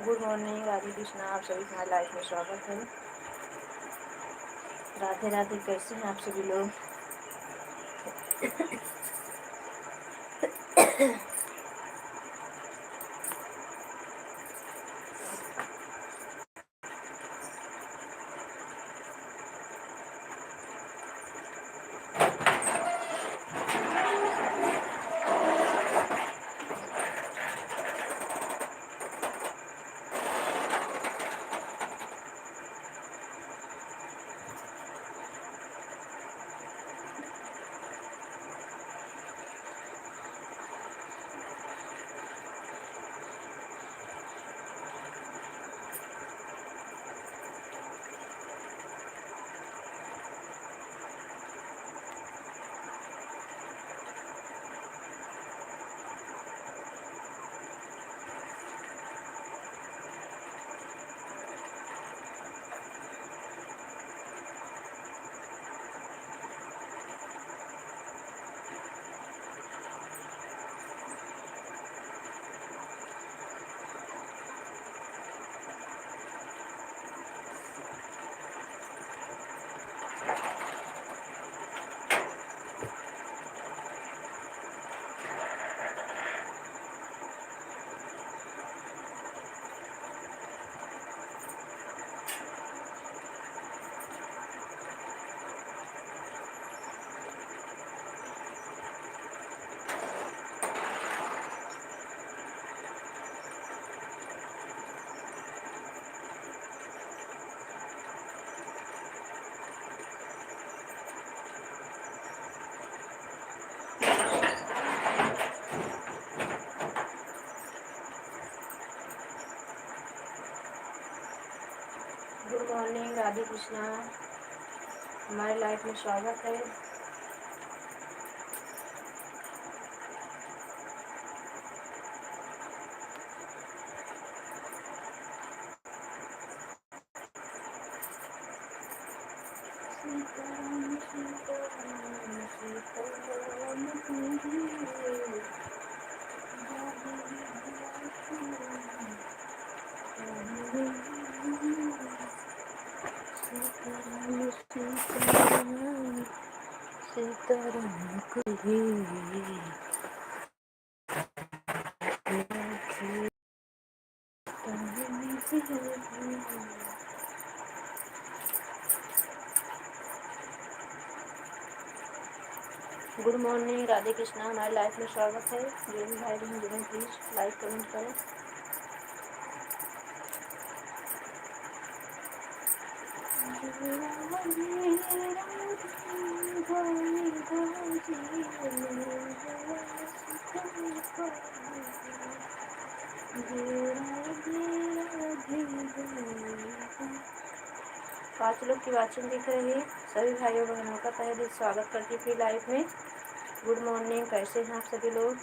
Good morning, Radhe Krishna. आप सभी का लाइफ में स्वागत है। राधे राधे। कैसे हैं आप सभी लोग? Good morning, Radhe Krishna. हमारे लाइफ में स्वागत है। Good morning, Radhe Krishna. हमारे लाइफ में स्वागत है। जो भी भाई बहन जुड़े प्लीज लाइक कमेंट करें। पांच लोग की वाचिंग दिख रही है। सभी भाइयों बहनों का तहे दिल स्वागत करती थी लाइफ में। Good morning. कैसे हैं आप सभी लोग?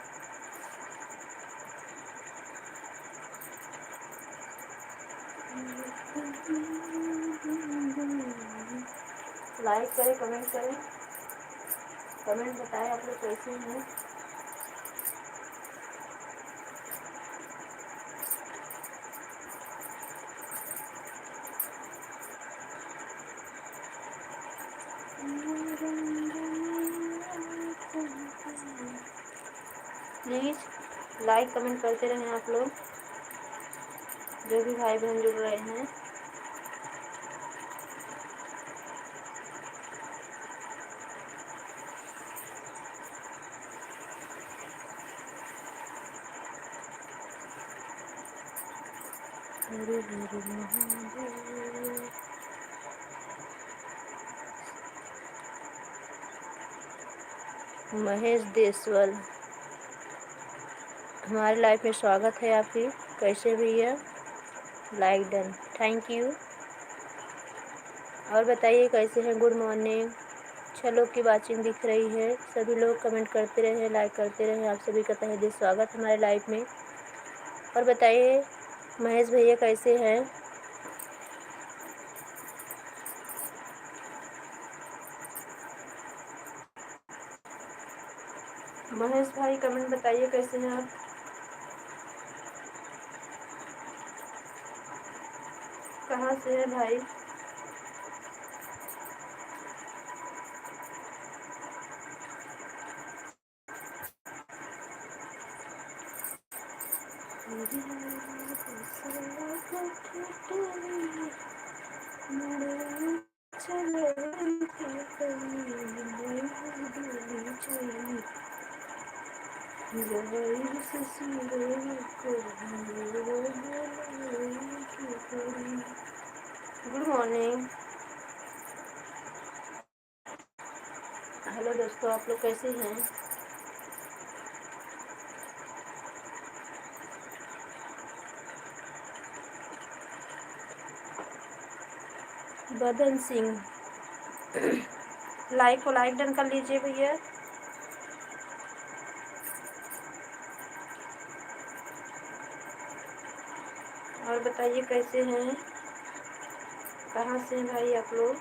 लाइक करें, कमेंट करें। कमेंट बताएं आप लोग कैसे हैं। प्लीज लाइक कमेंट करते रहें आप लोग, जो भी भाई बहन जुड़ रहे हैं। महेश देसवाल, हमारे लाइफ में स्वागत है आपकी। कैसे भैया? Like done, thank you. और बताइए कैसे हैं? Good morning. 6 लोग की वाचिंग दिख रही है। सभी लोग कमेंट करते रहे, लाइक करते रहे। आप सभी का तहे दिल स्वागत हमारे लाइफ में। और बताइए महेश भैया कैसे हैं? महेश भाई कमेंट बताइए कैसे हैं आप। कहाँ से है भाई? Good morning. हेलो दोस्तों, आप लोग कैसे हैं? बदन सिंह, लाइक को लाइक डन कर लीजिए भैया। और बताइए कैसे हैं, कहाँ से हैं भाई आप लोग?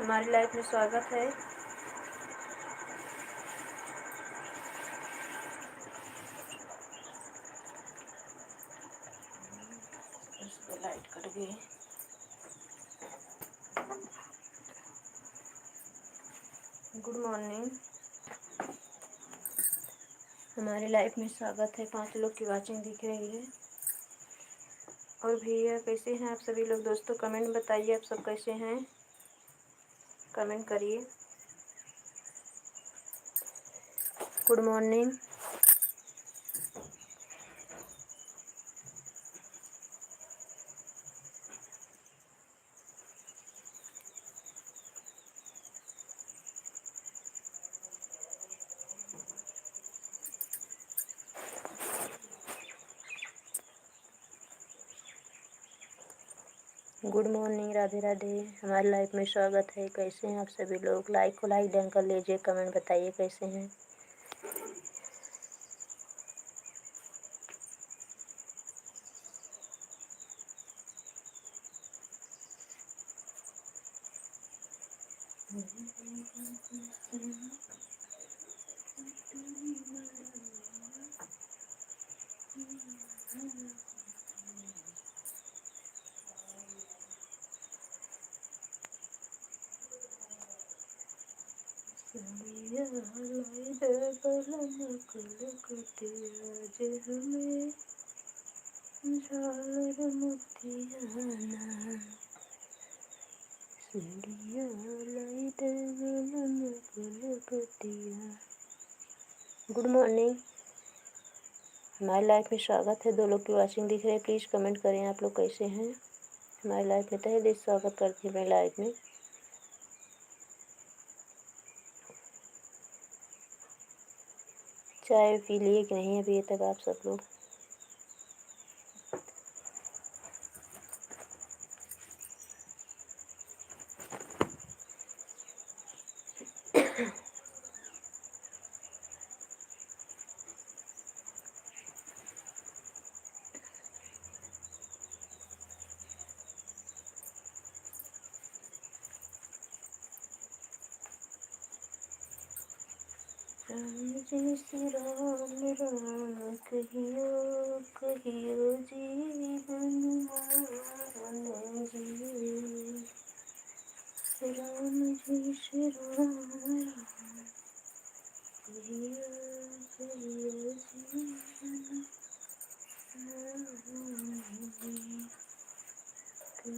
हमारी लाइफ में स्वागत है। लाइट कट गई। गुड मॉर्निंग, हमारी लाइफ में स्वागत है। 5 लोग की वाचिंग दिख रही है। और भैया कैसे हैं आप सभी लोग? दोस्तों कमेंट बताइए, आप सब कैसे हैं, कमेंट करिए। Good morning. Good morning, Radhe Radhe. हमारी लाइफ में स्वागत है। कैसे हैं आप सभी लोग? लाइक को लाइक डन कर लीजिए, कमेंट बताइए कैसे हैं। गुड मॉर्निंग, हमारी लाइफ में स्वागत है। 2 लोग की वाचिंग दिख रही है, प्लीज़ कमेंट करें आप लोग कैसे हैं। हमारी लाइफ में तहे दिल से स्वागत करती है। मेरी लाइफ में चाय पी लिए कि नहीं अभी तक आप सब लोग? राम जी श्री राम राम कहियो कहियो जी हनुमान जी। राम जी श्री राम राम कहियो कहियो जी हनुमान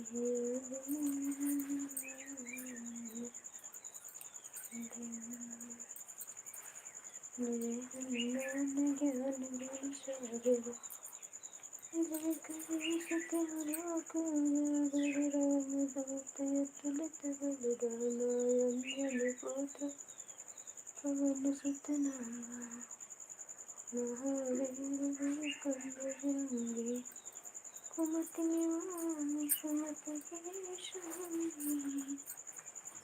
जी। कुमति निवारण सुमति के स्वामी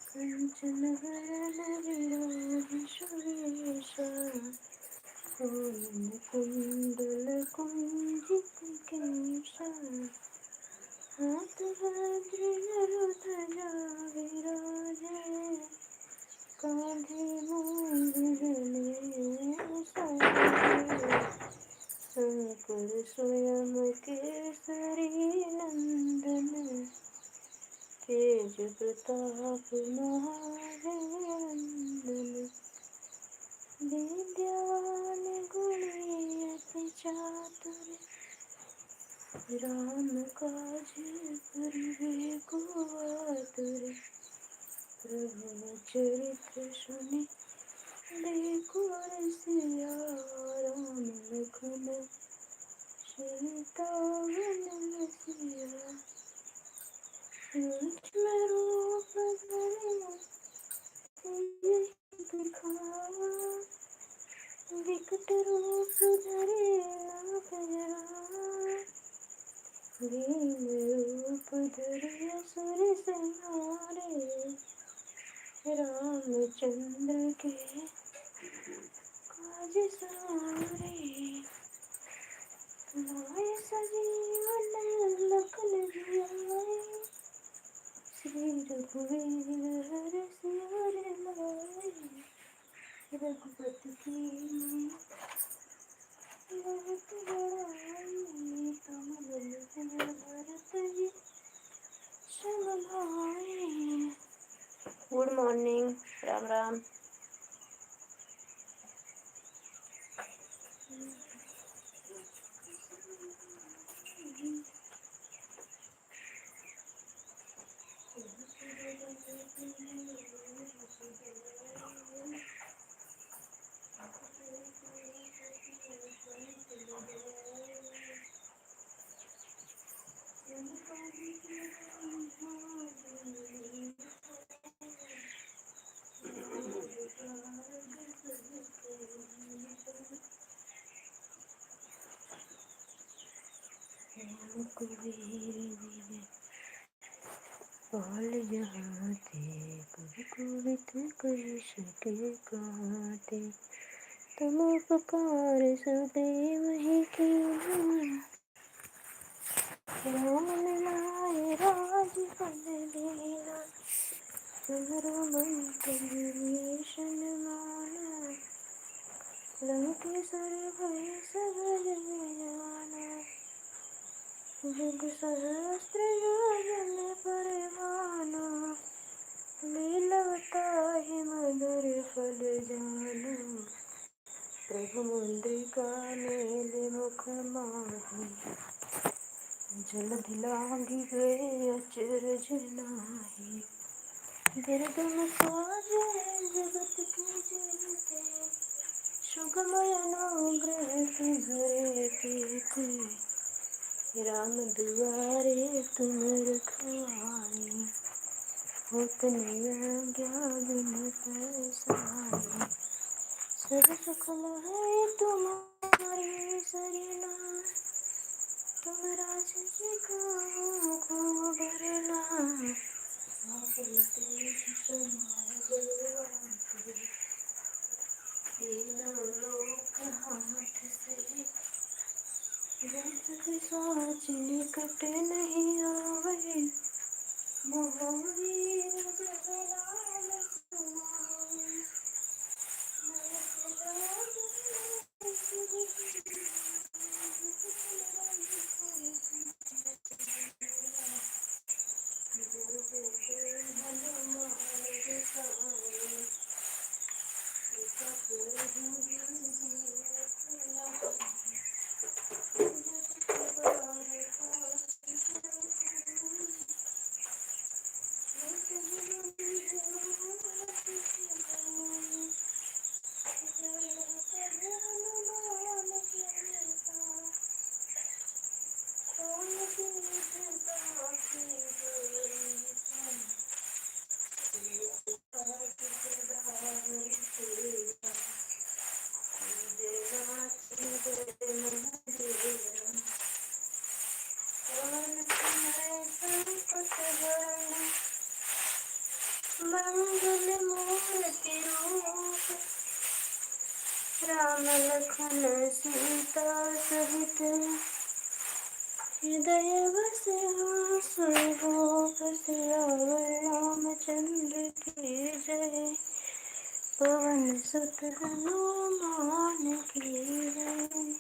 कंचन वरण विराज सुरेशा कुंडल कुंजित केशा हाथ वज्र ध्वजा विराजे कांधे मूंज जनेऊ शंकर स्वयं केसरी नंदन तेज प्रताप महाजगवंदन विद्यावान गुणी अति चातुर राम काज करिबे को आतुर प्रभु चरित्र सुनि देखो रसिया राम लखन सीता वन बसिया सूक्ष्म रूप धरि सियहि दिखावा विकट रूप धरि लांघ जरावा भीम रूप धरि असुर संहारे रामचंद्र के काज सारे लाए सजीवन लखन जियाए श्री रघुवीर हर सिर लाए रघुपति की बहुत बड़ाई तुम मन भरत ही सब भाई। Good morning, Ram Ram. पाल जहाँ थे कभी कोवित कर सके कहते तुम उपकार सुदेव ही कीना राम मिलाए राजपद दीना तुम्हारा मंत्र विभीषण माना लंकेश्वर भय सब जग जाना जुग सहस्त्र योजन परिवाना लीलवताहि मधुर फल जाना प्रभु मुद्रिका मेल मुख माही जलधि लांघि गए अचरज नाही दुर्गम काज जगत के जेते सुगमय अनुग्रह तुम्हरे तेते राम दुआरे तुम रखवारे होत न आज्ञा बिन पैसारे सब सुख लहै तुम्हारी सरना तुम राजसी को बरना तीनों लोक हाथ से साच निकट नहीं आवे महावीर जब नाम सुनावे राम लखन सीता सहित हृदय बसहु सुरभूप सियावर रामचंद्र की जय। पवन सुत हनुमान की जय।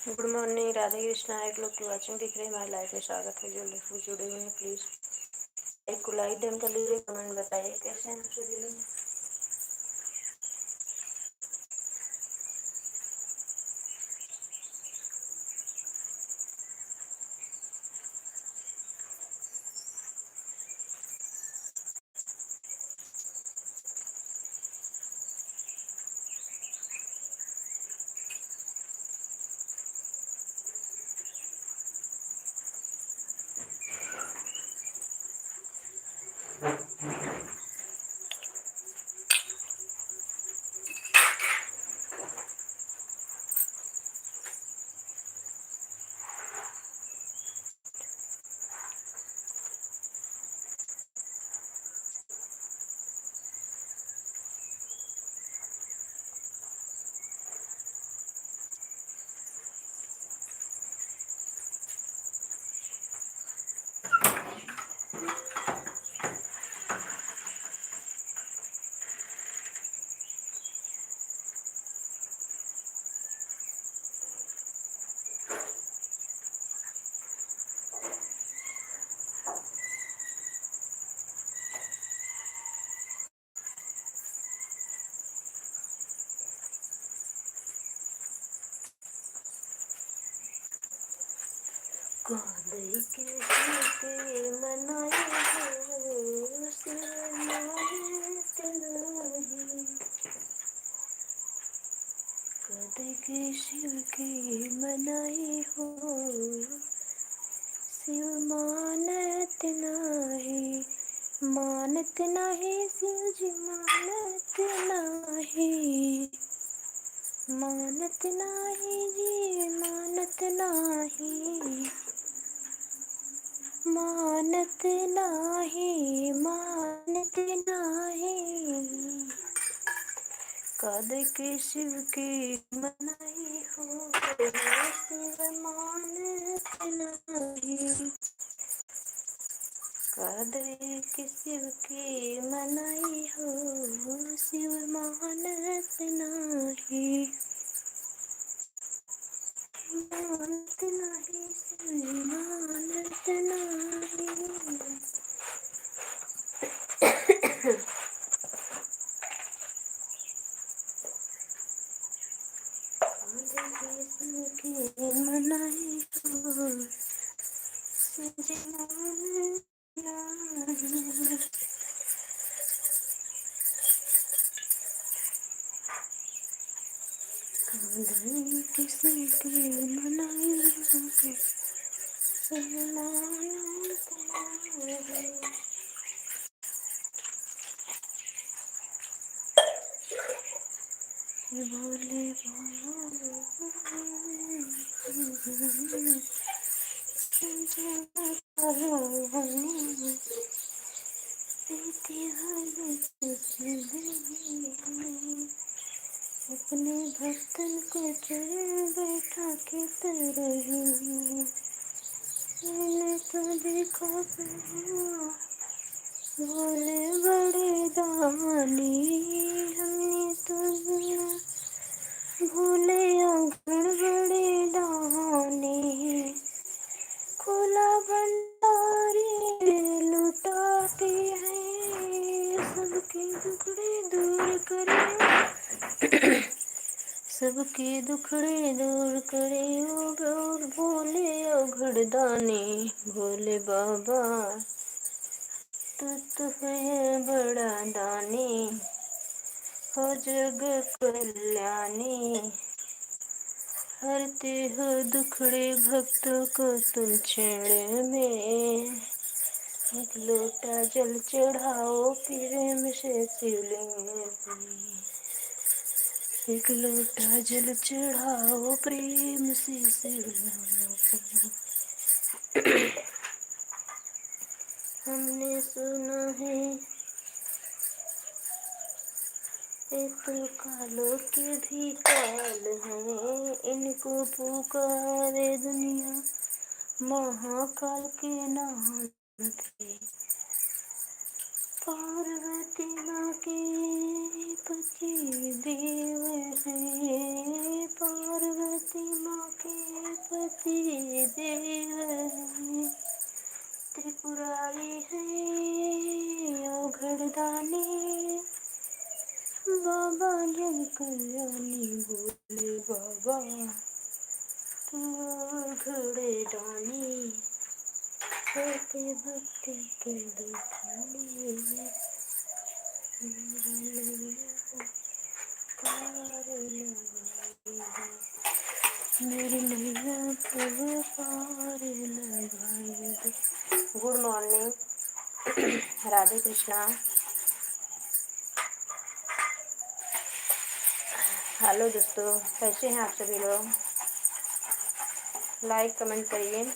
Good morning Radhe Krishna. एक लोग की वाचिंग दिख रही है हमारे लाइफ में, स्वागत है। जो लोग जुड़े हुए हैं प्लीज एक को लाइक डन कर लीजिए। कमेंट बताइए कैसे हैं आप सभी लोग। कांदई के सीते मनाए हो सिर मानत नाही। कांदई के शिव के मनाए हो शिव मानत नाही। मानत नाही शिव जी मानत नाही। मानत नाही जी मानत नाही। मानत नाही मानत नाही। कांदई के शिव की मनाई हो शिव मानत नाही। कांदई के शिव की मनाई हो शिव मानत नाही। मानत नाही शिव मानत नाही। कांदई के शिव की मनाई हो किसी की मनाई भोले अपने भक्तन को चढ़ बैठा के तरह मैंने तो देखा भोले बड़े दानी हमने तो भोले अगण बड़े दानी खुला भंडारी लुटाते हैं सबके दुखड़े दूर करे सबके दुखड़े दूर करे और भोले अघड़ दानी भोले बाबा तू तो है बड़ा दानी हो जग कल्याणी हरते हो दुखड़े भक्तों को तुम छेड़े में एक लोटा जल चढ़ाओ प्रेम से शिवलिंग में एक लोटा जल चढ़ाओ प्रेम से शिवलिंग में हमने सुना है ये तो कालों के भी काल हैं इनको पुकारे दुनिया महाकाल के नाम पे पार्वती माँ के पति देव हैं पार्वती माँ के पति देव हैं त्रिपुरारी है अघड़दानी बाबा जग कल्याणी भोले बाबा तू अघड़े दानी होते भक्ति के दुखड़े मेरी नैया को पार लगाई दे। Good morning, Radhe Krishna. Hello दोस्तों, कैसे हैं आप सभी लोग? लाइक कमेंट करिए।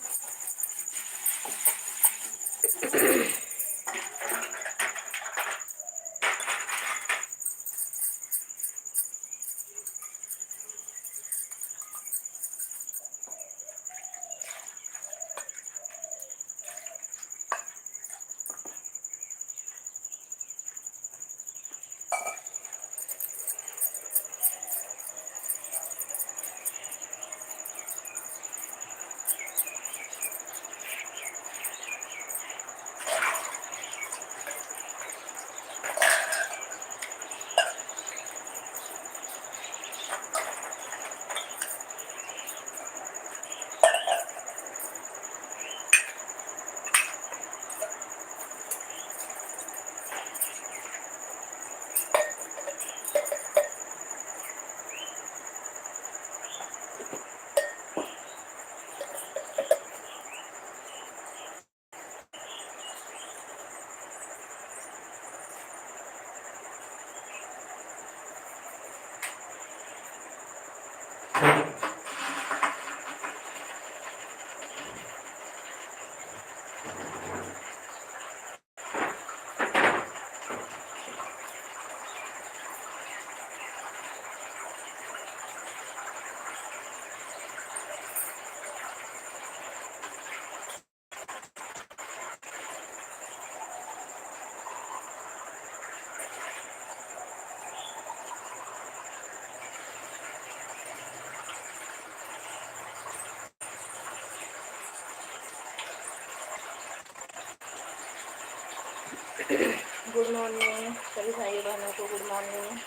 गुड मॉर्निंग सभी भाई बहनों को, गुड मॉर्निंग।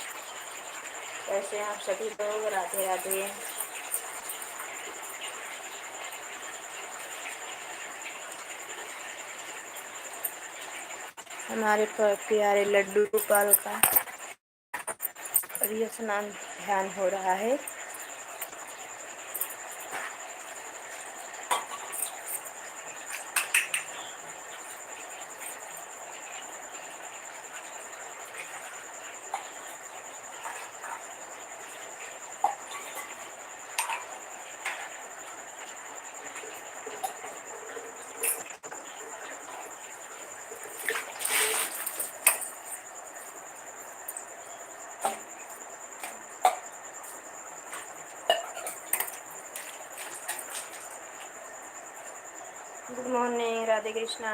कैसे हैं आप सभी लोग? राधे राधे। हमारे प्यारे लड्डू गोपाल का और ये स्नान ध्यान हो रहा है। Good morning, Radhe Krishna.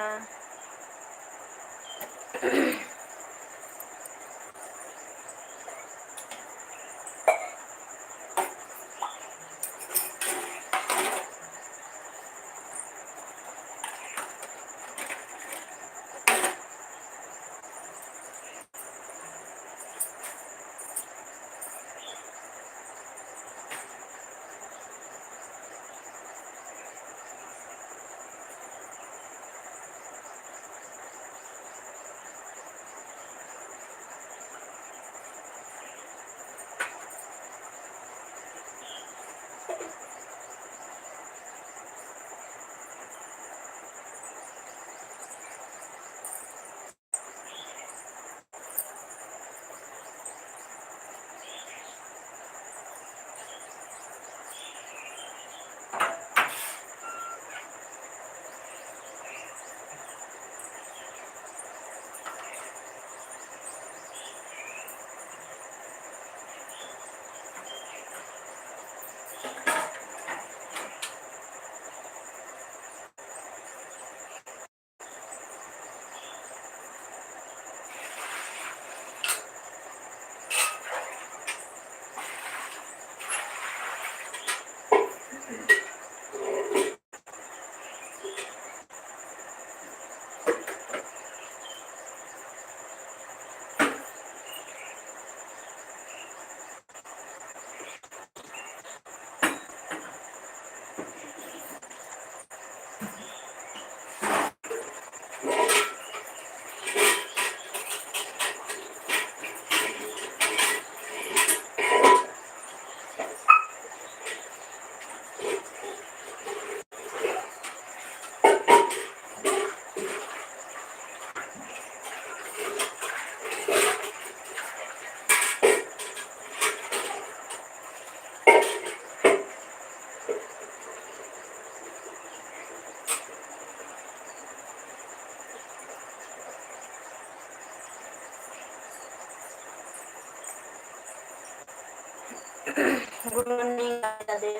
Good morning, Radhe.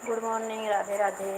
Good morning, Radhe Radhe.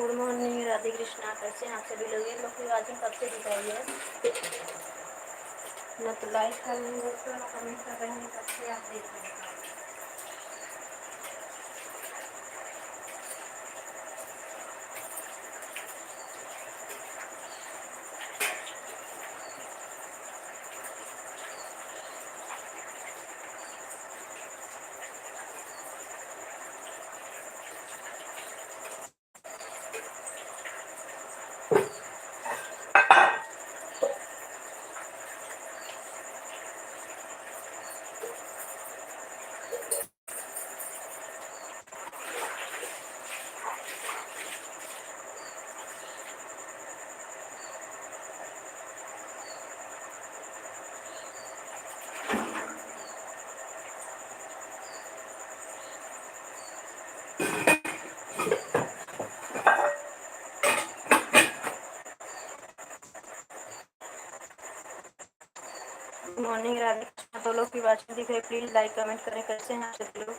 Good morning, Radhe Krishna. कैसे हैं आप सभी लोग? ये लोग की आवाज़ें कब से दिखाई है? ना तो लाइक कर रहे हैं दोस्तों, ना कमेंट कर रहे हैं। कब से आप देख रहे हैं? Good morning, Radhe Krishna. तो लोग की आवाज़ें दिख रही है, प्लीज़ लाइक कमेंट करें। कैसे हैं आप सभी लोग?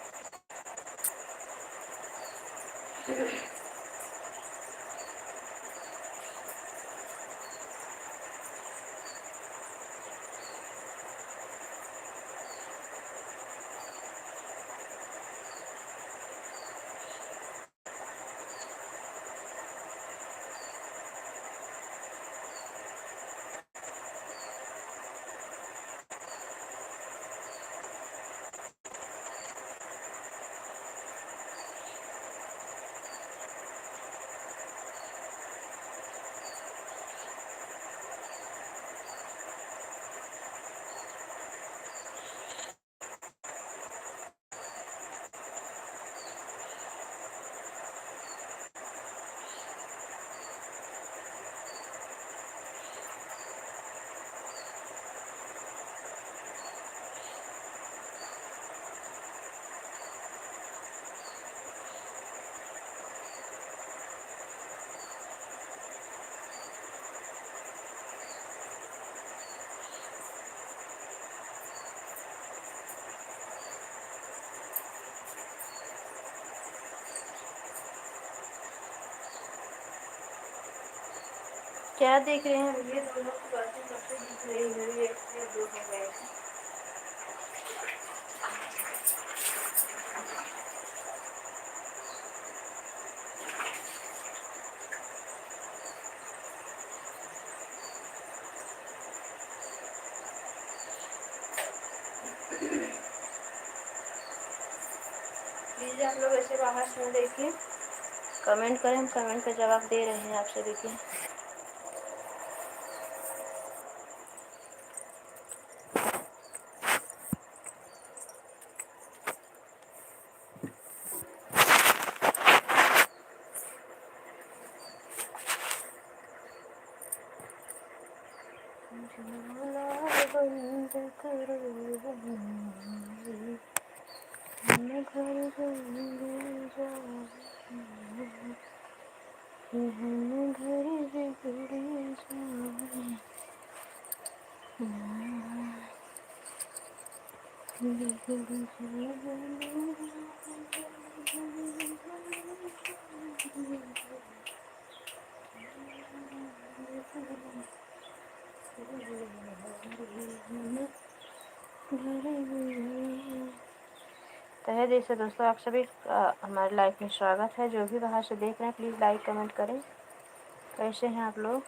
क्या देख रहे हैं? ये दोनों की बातें कब से दिख रही है? ये दो हो गए। प्लीज़ आप लोग ऐसे बाहर से देखिए, कमेंट करें। हम कमेंट का जवाब दे रहे हैं आप सभी के। बंद करो, घर बन जाए, घर बिगड़ जाए। तहे दिल से दोस्तों आप सभी का हमारे लाइफ में स्वागत है। जो भी बाहर से देख रहे हैं प्लीज़ लाइक कमेंट करें। कैसे हैं आप लोग?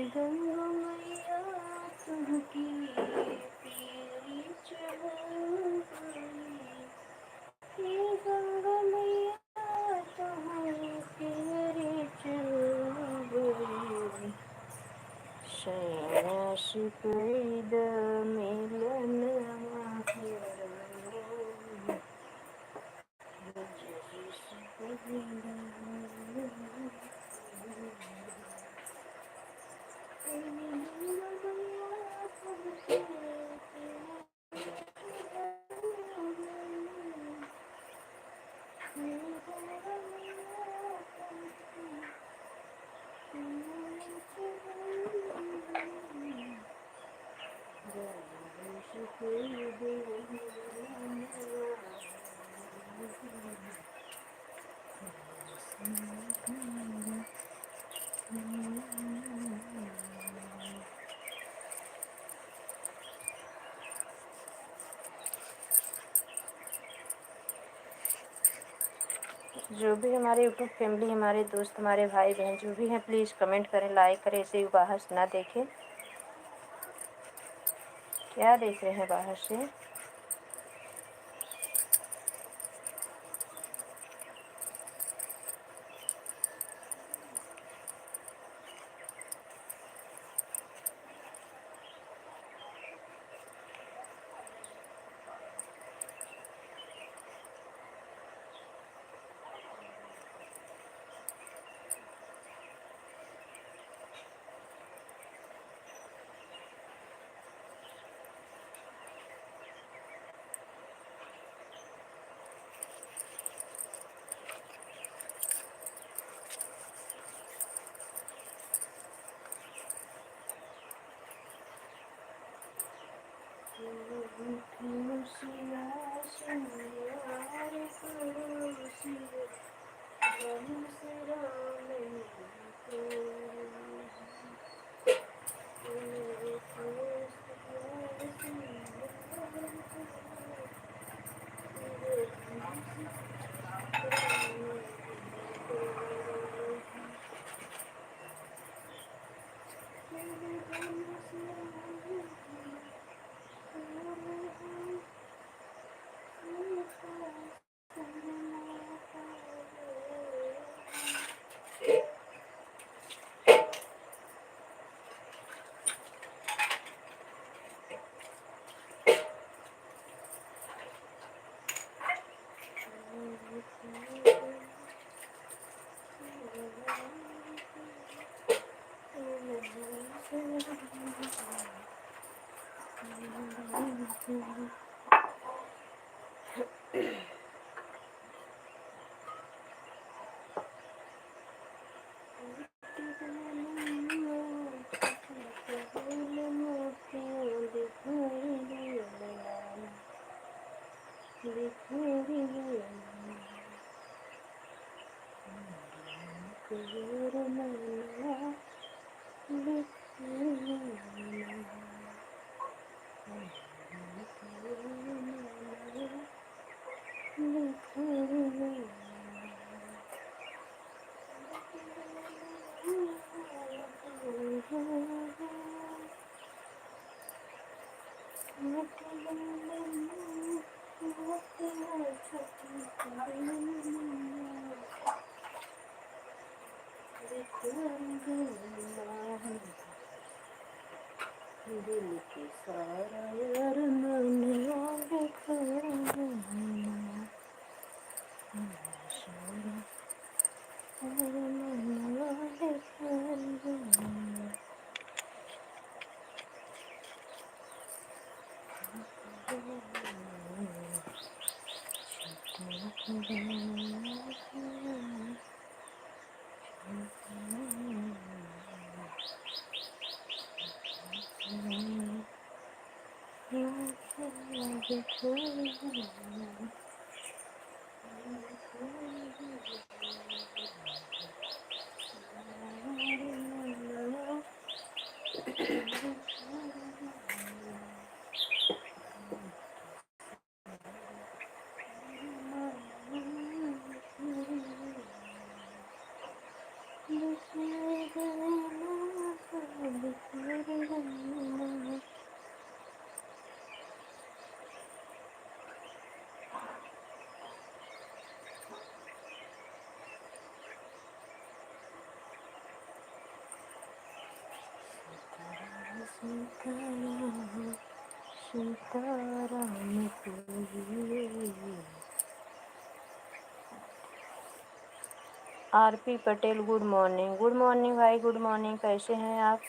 गंगा मैया तुमकी प्यारी चढ़ाई, गंगा मैया तुम्हारी प्यारी चढ़ाई, शैयाश पैद मिलन जो भी हमारे यूट्यूब फैमिली, हमारे दोस्त, हमारे भाई बहन जो भी हैं, प्लीज़ कमेंट करें, लाइक करें। ऐसे ही बाहर से ना देखें। क्या देख रहे हैं बाहर से? दिल के सारा यार Sitaram RP Patel, good morning. Good morning भाई, गुड मॉर्निंग। कैसे हैं आप?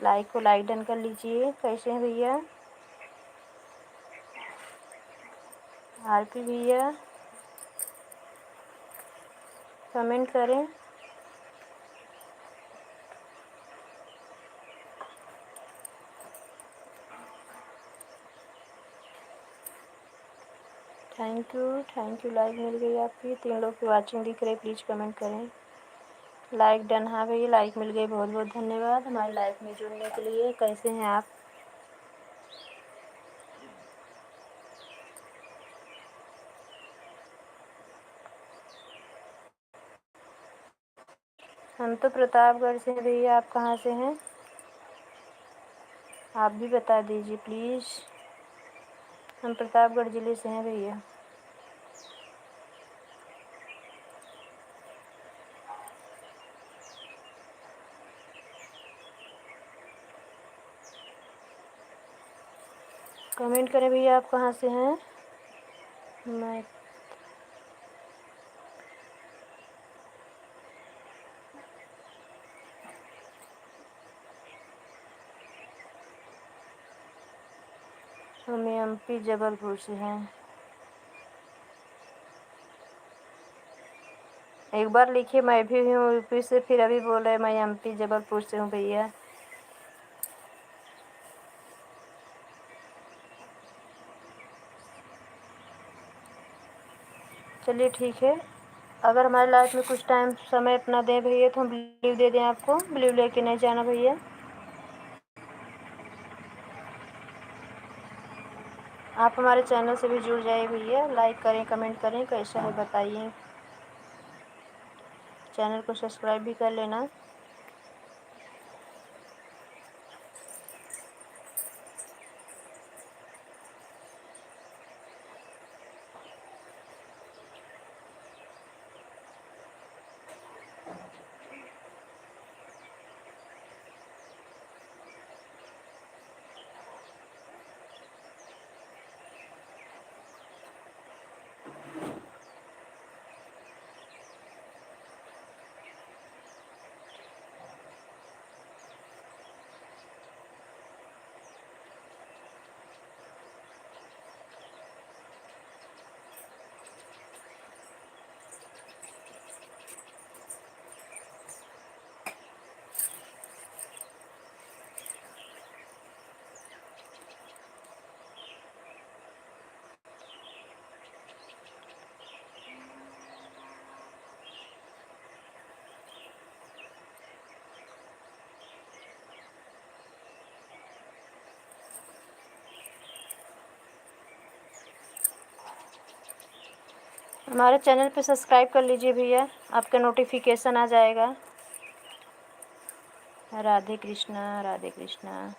लाइक को लाइक डन कर लीजिए। कैसे हैं भैया? आरपी भैया कमेंट करें। थैंक यू लाइक मिल गई आपकी। 3 लोग की वाचिंग दिख रही है, प्लीज़ कमेंट करें। Like done. हाँ भैया लाइक मिल गई, बहुत बहुत धन्यवाद हमारे लाइफ में जुड़ने के लिए। कैसे हैं आप? हम तो प्रतापगढ़ से हैं भैया, आप कहाँ से हैं? आप भी बता दीजिए प्लीज़। हम प्रतापगढ़ ज़िले से हैं भैया। कमेंट करें भैया आप कहाँ से हैं। मैं हम एमपी जबलपुर से हैं। एक बार लिखिए मैं भी हूँ यूपी से, फिर अभी बोल रहे मैं एमपी जबलपुर से हूँ भैया। चलिए ठीक है, अगर हमारी लाइफ में कुछ टाइम समय अपना दें भैया तो हम ब्लीव दे दें आपको। ब्लीव लेके नहीं जाना भैया। आप हमारे चैनल से भी जुड़ जाइए भैया, लाइक करें कमेंट करें, कैसा है बताइए। चैनल को सब्सक्राइब भी कर लेना। हमारे चैनल पे सब्सक्राइब कर लीजिए भैया, आपका नोटिफिकेशन आ जाएगा। राधे कृष्णा राधे कृष्णा।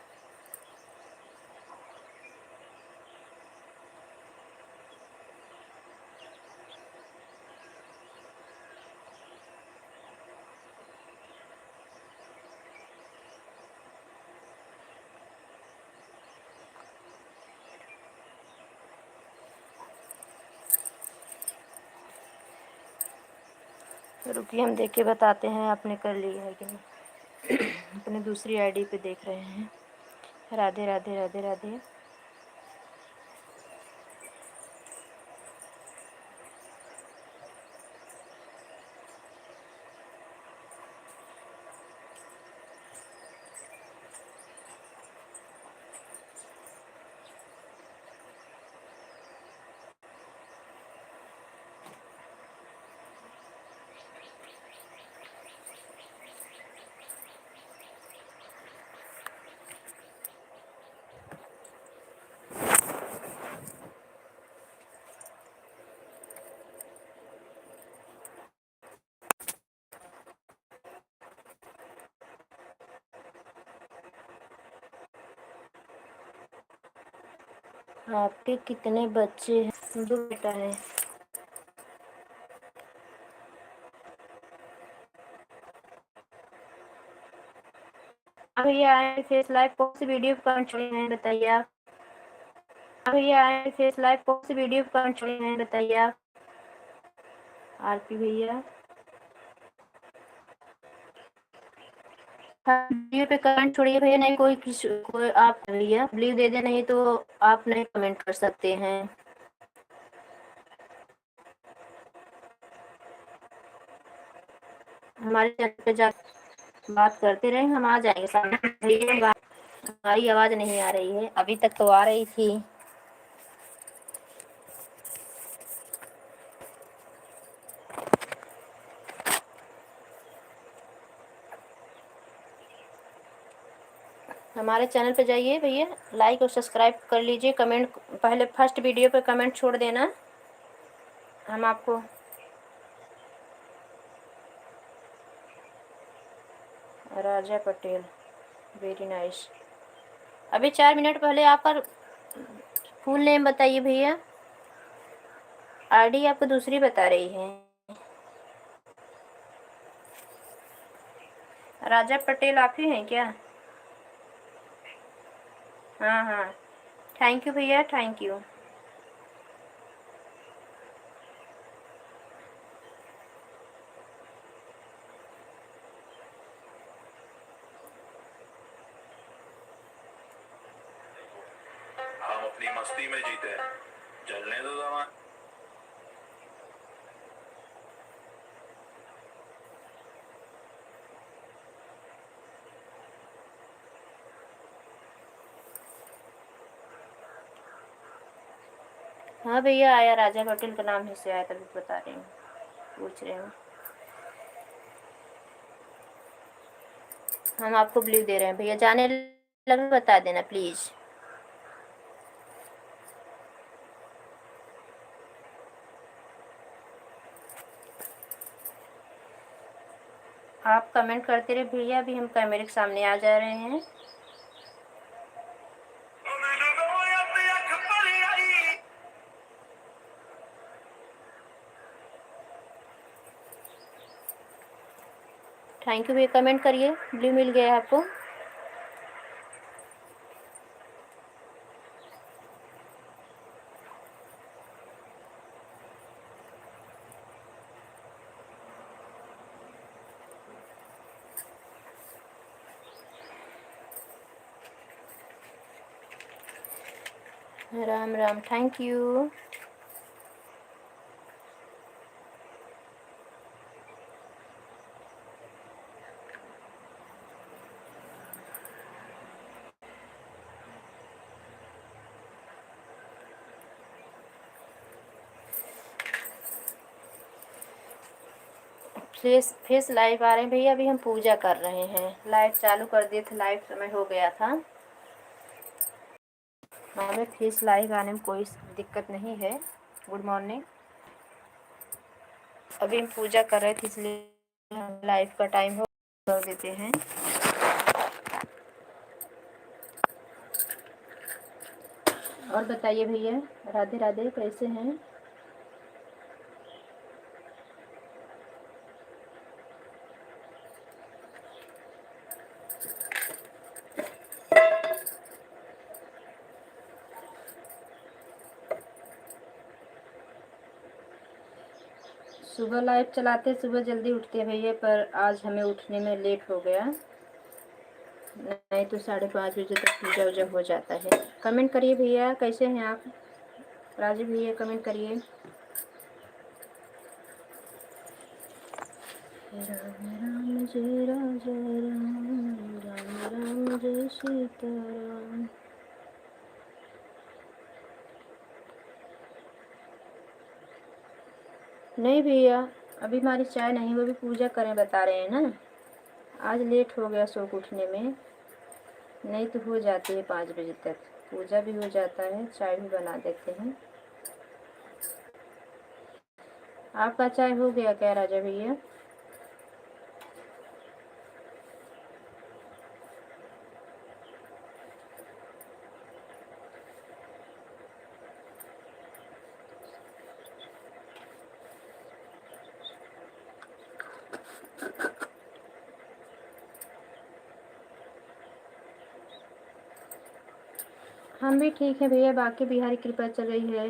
रुकिए हम देख के बताते हैं आपने कर लिया है कि नहीं। अपने दूसरी आईडी पे देख रहे हैं। राधे राधे राधे राधे। आपके कितने बच्चे हैं? 2 बेटा है। भैया आए फेस लाइव कौन सी वीडियो कौन छोड़े हैं बताइए आप। भैया आए फेस लाइव कौन सी वीडियो कौन छोड़े हैं बताइए आप। आरपी भैया वीडियो पे कमेंट छोड़िए भैया, नहीं कोई आप भैया प्लीज दे दे, नहीं तो आप नहीं कमेंट कर सकते हैं। हमारे चैनल पे जा बात करते रहे, हम आ जाएंगे सामने। हमारी आवाज नहीं आ रही है, अभी तक तो आ रही थी। हमारे चैनल पे जाइए भैया, लाइक और सब्सक्राइब कर लीजिए। कमेंट पहले फर्स्ट वीडियो पे कमेंट छोड़ देना, हम आपको राजा पटेल, वेरी नाइस। अभी 4 मिनट पहले आपका फुल नेम बताइए भैया। आईडी आपको दूसरी बता रही है। राजा पटेल आप ही हैं क्या? हाँ हाँ, थैंक यू भैया, थैंक यू। हम अपनी मस्ती में जीते हैं, चलने दो जमा। हाँ भैया आया, राजा पटेल का नाम ही से आया, तभी बता रही हूँ, पूछ रहे हूँ। हम आपको ब्लू दे रहे हैं भैया, जाने लगे बता देना प्लीज़। आप कमेंट करते रहे भैया, अभी हम कैमरे के सामने आ जा रहे हैं। थैंक यू भैया, कमेंट करिए, ब्लू मिल गया है आपको। Ram Ram, thank you. Face live आ रहे हैं भैया, अभी हम पूजा कर रहे हैं। लाइव चालू कर दिए थे, लाइव समय हो गया था। हमें फेस लाइव आने में कोई दिक्कत नहीं है। Good morning. अभी हम पूजा कर रहे थे, इसलिए लाइव का टाइम हो कर देते हैं। और बताइए भैया, राधे राधे, कैसे हैं? सुबह लाइव चलाते, सुबह जल्दी उठते हैं भैया, पर आज हमें उठने में लेट हो गया, नहीं तो 5:30 बजे तक पूजा वूजा हो जाता है। कमेंट करिए भैया, कैसे हैं आप? राजीव भैया कमेंट करिए। राम राम जय राजा राम, राम राम जय सीताराम। नहीं भैया, अभी हमारी चाय नहीं, वो भी पूजा करें बता रहे हैं ना। आज लेट हो गया सो को उठने में, नहीं तो हो जाती है 5 बजे तक। पूजा भी हो जाता है, चाय भी बना देते हैं। आपका चाय हो गया क्या राजा भैया? हम भी ठीक है भैया, बाकी बिहारी कृपा चल रही है।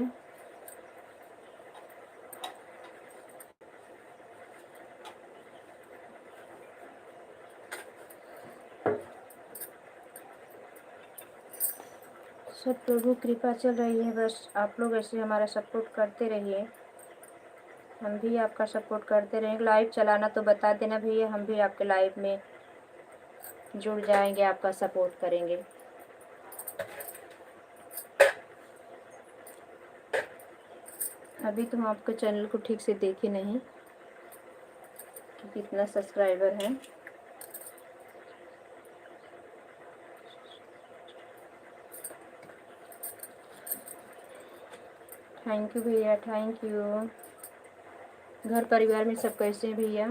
सब प्रभु कृपा चल रही है, बस आप लोग ऐसे हमारा सपोर्ट करते रहिए, हम भी आपका सपोर्ट करते रहेंगे। लाइव चलाना तो बता देना भैया, हम भी आपके लाइव में जुड़ जाएंगे, आपका सपोर्ट करेंगे। अभी तो हम आपके चैनल को ठीक से देखे नहीं कि कितना सब्सक्राइबर है। थैंक यू भैया, थैंक यू। घर परिवार में सब कैसे हैं भैया?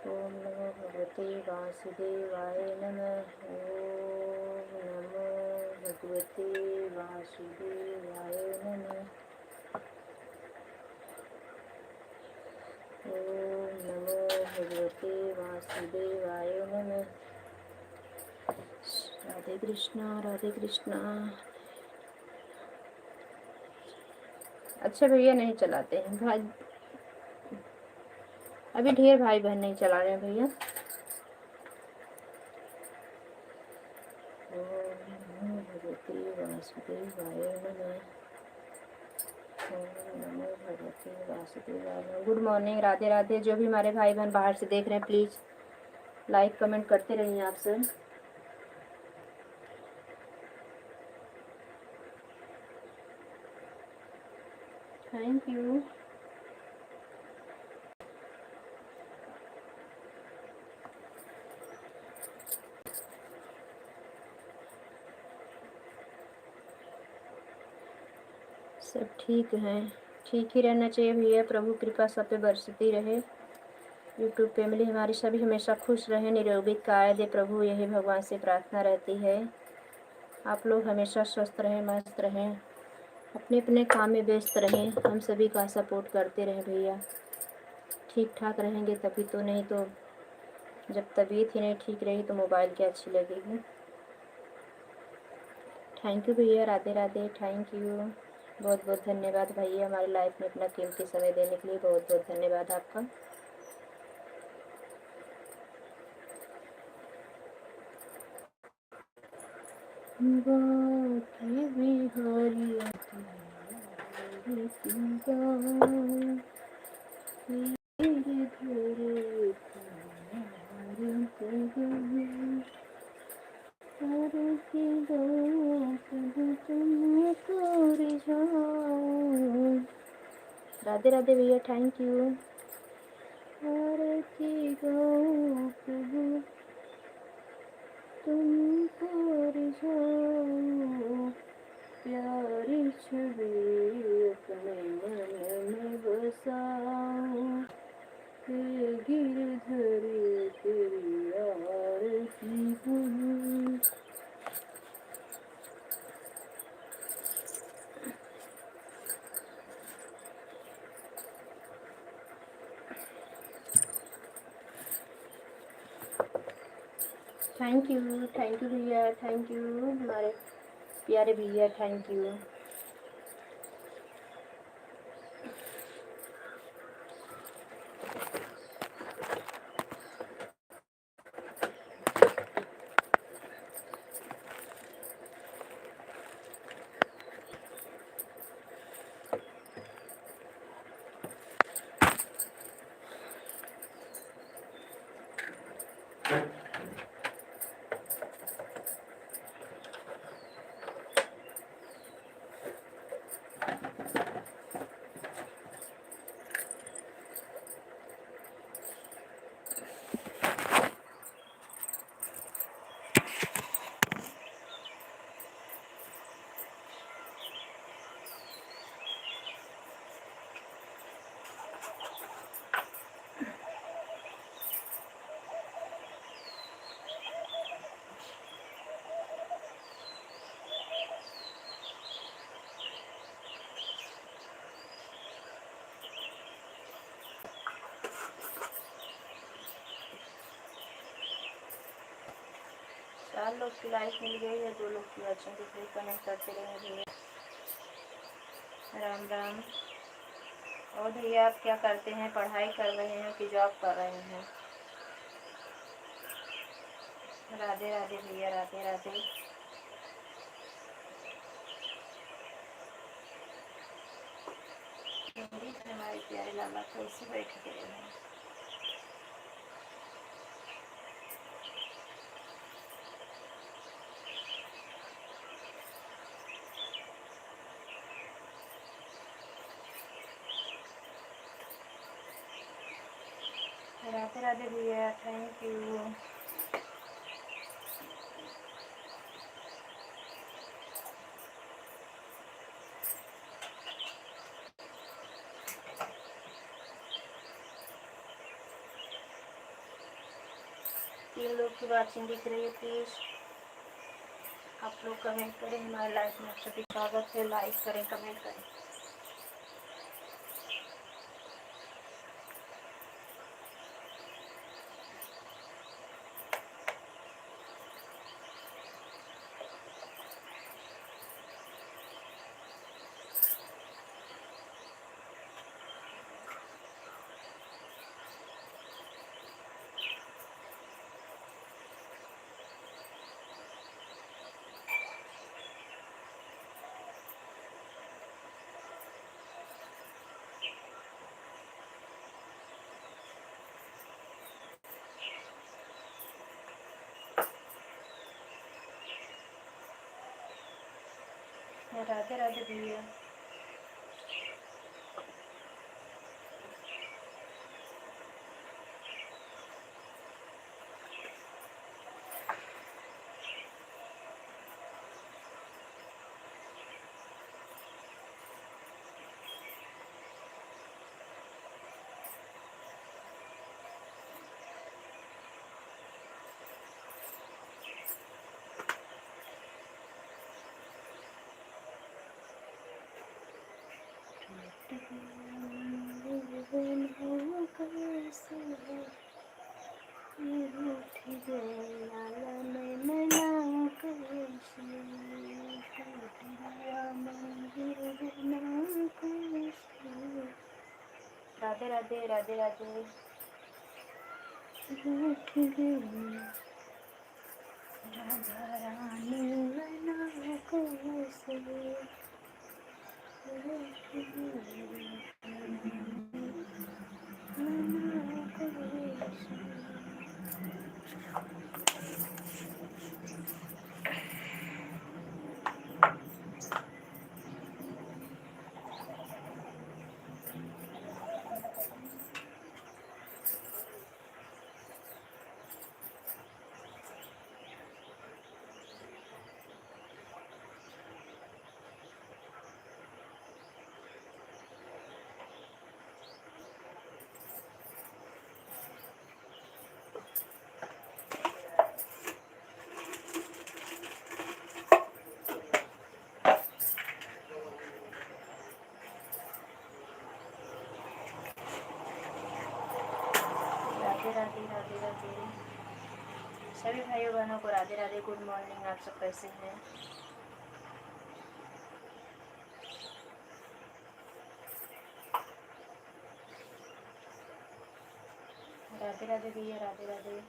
ओम नमो भगवते वासुदेवाय नमः। ओम नमो भगवते वासुदेवाय नमः। ओम नमो भगवते वासुदेवाय नमः। राधे कृष्णा, राधे कृष्णा। अच्छा भैया, नहीं चलाते हैं भाई, अभी ढेर भाई बहन नहीं चला रहे हैं भैया। ओम नमो भगवते वासुदेवाय नमः। ओम नमो भगवते वासुदेवाय नमः। Good morning, Radhe Radhe. जो भी हमारे भाई बहन बाहर से देख रहे हैं, प्लीज़ लाइक कमेंट करते रहिए आप सब। Thank you. सब ठीक है, ठीक ही रहना चाहिए भैया। प्रभु कृपा सब पे बरसती रहे। यूट्यूब फैमिली हमारी सभी हमेशा खुश रहे, निरोगी काया दे प्रभु, यही भगवान से प्रार्थना रहती है। आप लोग हमेशा स्वस्थ रहें, मस्त रहें, अपने अपने काम में व्यस्त रहें, हम सभी का सपोर्ट करते रहें भैया। ठीक ठाक रहेंगे तभी तो, नहीं तो जब तबीयत ही नहीं ठीक रही तो मोबाइल क्या अच्छी लगेगी। थैंक यू भैया, राधे राधे, थैंक यू। बहुत बहुत धन्यवाद भैया, हमारी लाइफ में अपना कीमती समय देने के लिए बहुत बहुत धन्यवाद आपका। बाकी बिहारी राधे राधे भैया, थैंक यू। आरती गाऊं प्रभु तुम पर जाओ, प्यारी छवि अपने मन में बसाओ, हे गिरधर तेरी आरती गाऊं। थैंक यू भैया, थैंक यू हमारे प्यारे भैया, थैंक यू। चार लोग की लाइफ मिल गई है, 2 लोग की बच्चों को प्लीज कनेक्ट करते रहे भैया। राम राम। और भैया आप क्या करते हैं, पढ़ाई कर रहे हैं कि जॉब कर रहे हैं? राधे राधे भैया, राधे राधे। हमारे प्यारे लाला कैसे बैठे हैं? राधे राधे भैया, थैंक यू। 3 लोग की वाचिंग दिख रही है। प्लीज़ आप लोग कमेंट करें। हमारे लाइफ में आप सभी स्वागत है। लाइक करें, कमेंट करें। राधे राधे भैया। राधे राधे, राधे राधे। राधा रानी मना कैसे राधे राधे, राधे राधे। सभी भाइयों बहनों को राधे राधे, गुड मॉर्निंग। आप सब कैसे हैं? राधे राधे भैया, राधे राधे।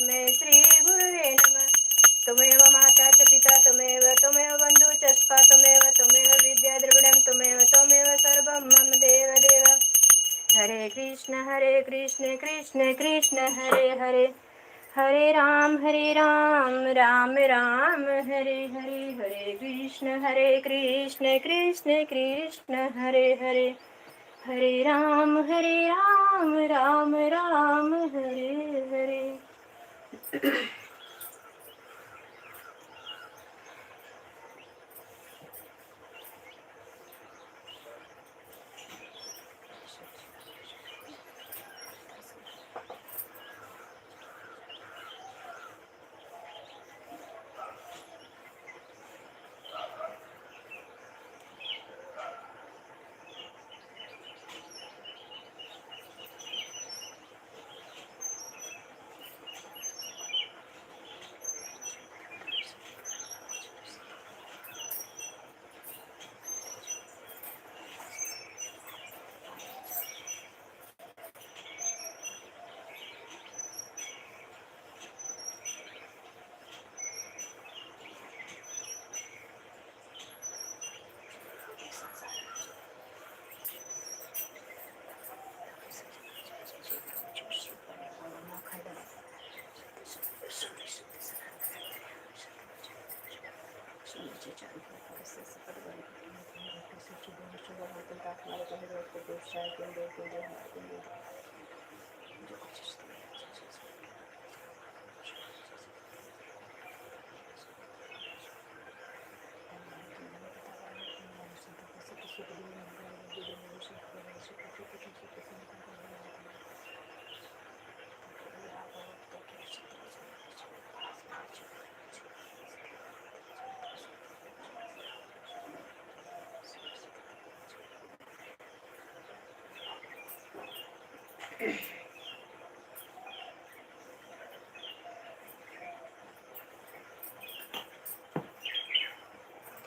तस्मै श्रीगुरुवे नमः। त्वमेव माता च पिता त्वमेव बन्धुः च सखा त्वमेव विद्या द्रविडं त्वमेव सर्वं मम देव। हरे कृष्ण कृष्ण कृष्ण हरे हरे, हरे राम राम राम हरे हरे, हरे कृष्ण कृष्ण कृष्ण हरे हरे, हरे राम राम राम हरे हरे।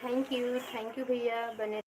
थैंक यू भैया बने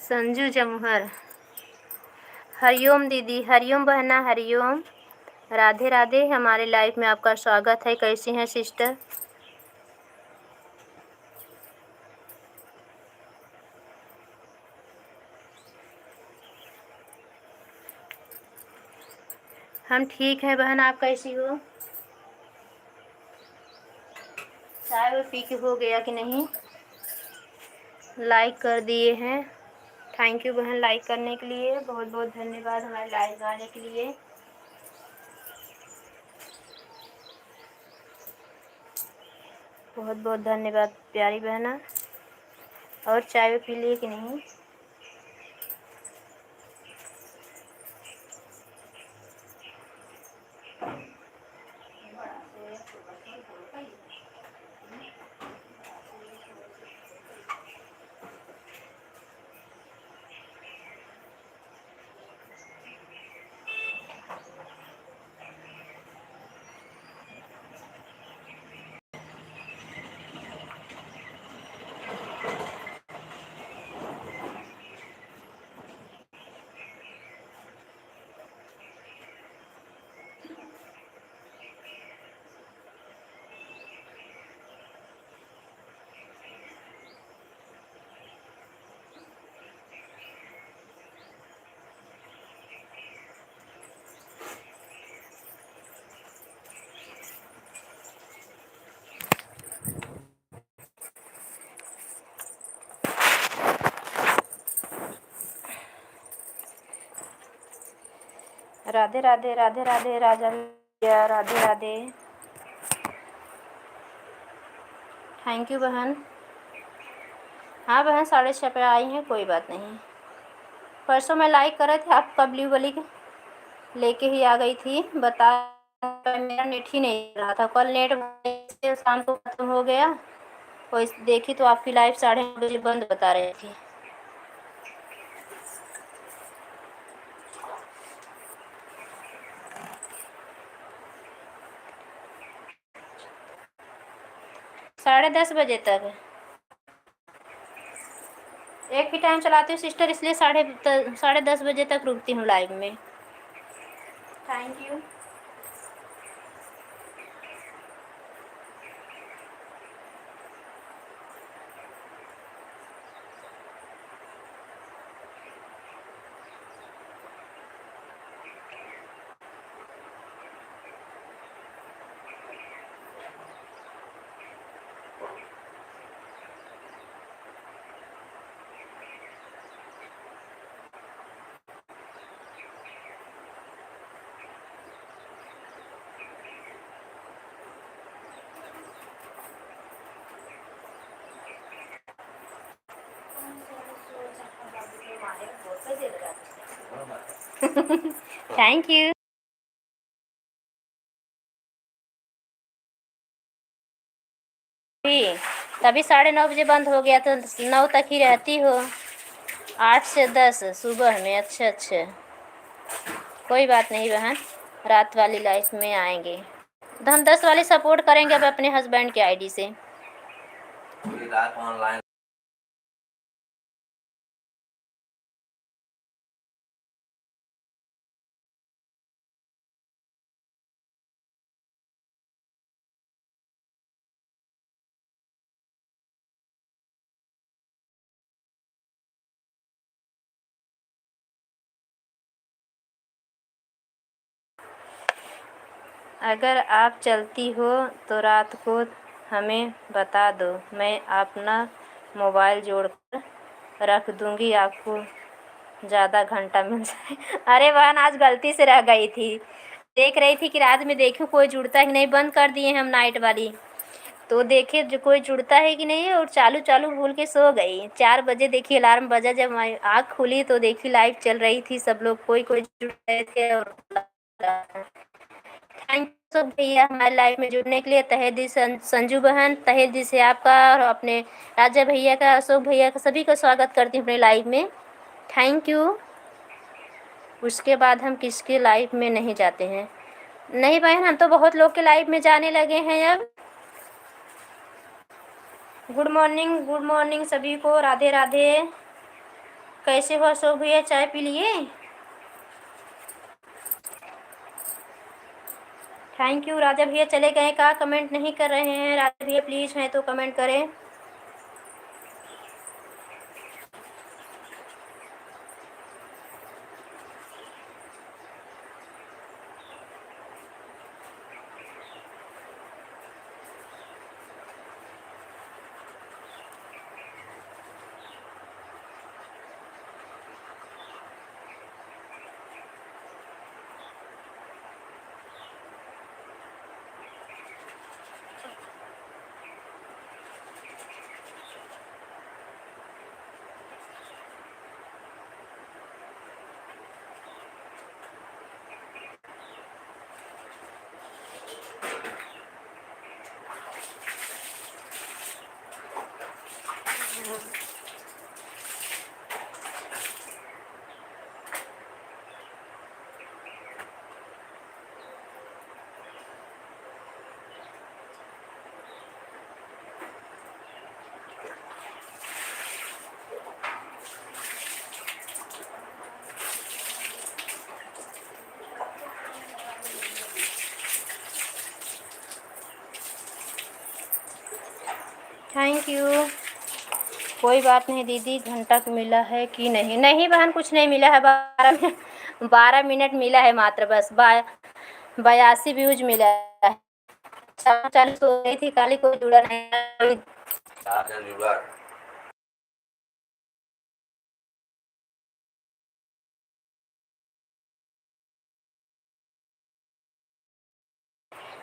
संजू जमुहर, हरिओम दीदी, हरिओम बहना, हरिओम, राधे राधे। हमारे लाइव में आपका स्वागत है। कैसी हैं सिस्टर? हम ठीक हैं बहन, आप कैसी हो? चाय वो पी के हो गया कि नहीं? लाइक कर दिए हैं, थैंक यू बहन लाइक करने के लिए, बहुत बहुत धन्यवाद हमारे लाइव आने के लिए। बहुत बहुत धन्यवाद प्यारी बहना। और चाय पी लिए कि नहीं? राधे राधे, राधे राधे राजा भैया, राधे राधे, थैंक यू बहन। हाँ बहन 6:30 पे आई हैं, कोई बात नहीं। परसों मैं लाइक कर रहे थे, आप ब्लू वाली लेके ही आ गई थी। बता मेरा नेट ही नहीं रहा था, कल नेट शाम को खत्म हो गया। और देखी तो आपकी लाइव 9:30 बंद बता रही थी। साढ़े 10 बजे तक एक ही टाइम चलाती हूँ सिस्टर, इसलिए 10:30 बजे तक रुकती हूँ लाइव में। Thank you. Thank you. तभी 9:30 बजे बंद हो गया, तो 9 तक ही रहती हो। 8 से 10 सुबह में। अच्छा अच्छा, कोई बात नहीं बहन, रात वाली लाइफ में आएंगे। तो हम 10 वाली सपोर्ट करेंगे अब अपने हस्बैंड के आईडी से। रात ऑनलाइन अगर आप चलती हो तो रात को हमें बता दो, मैं अपना मोबाइल जोड़कर रख दूँगी, आपको ज़्यादा घंटा मिल जाए। अरे बहन आज गलती से रह गई थी, देख रही थी कि रात में देखूँ कोई जुड़ता है कि नहीं। बंद कर दिए हम नाइट वाली, तो देखे जो कोई जुड़ता है कि नहीं, और चालू चालू भूल के सो गई। 4 बजे देखी अलार्म बजा, जब आँख खुली तो देखी लाइव चल रही थी, सब लोग कोई कोई जुड़ रहे थे। और थैंक यू भैया हमारे लाइव में जुड़ने के लिए। तहे दिल से संजू बहन, तहे दिल से आपका और अपने राजा भैया का, अशोक भैया का, सभी का स्वागत करती हूँ अपने लाइव में। Thank you. उसके बाद हम किसके लाइव में नहीं जाते हैं। नहीं बहन, हम तो बहुत लोग के लाइव में जाने लगे हैं अब। गुड मॉर्निंग सभी को, राधे राधे। कैसे हो अशोक भैया, चाय पी लिए? Thank you. राजा भैया चले गए का, कमेंट नहीं कर रहे हैं। राजा भैया प्लीज़ हैं तो कमेंट करें। Thank you. कोई बात नहीं दीदी, घंटा मिला है कि नहीं? नहीं बहन, कुछ नहीं मिला है। 12 मिनट मिला है मात्र, बस 82 व्यूज मिला है। 40 हो गई थी, खाली कोई जुड़ा नहीं।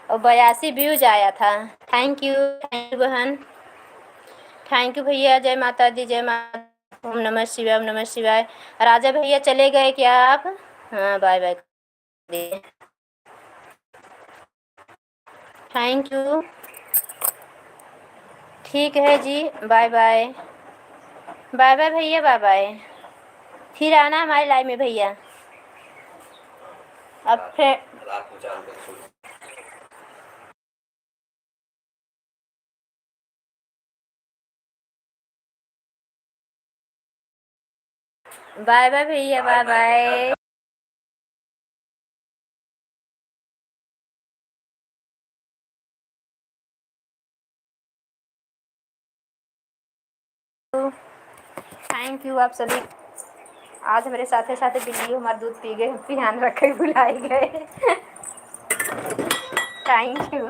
और 82 व्यूज आया था। थैंक यू बहन, थैंक यू भैया। जय माता दी, जय माता। ओम नमः शिवाय, ओम नमः शिवाय। राजा भैया चले गए क्या आप? हाँ, बाय बाय। थैंक यू, ठीक है जी, बाय बाय। बाय बाय भैया, बाय बाय। फिर आना हमारे लाइव में भैया। अब फिर बाय बाय भैया, बाय बाय। थैंक यू आप सभी। आज मेरे साथ साथ बिल्ली हमारा दूध पी गए, ध्यान रखे बुलाए गए। Thank you,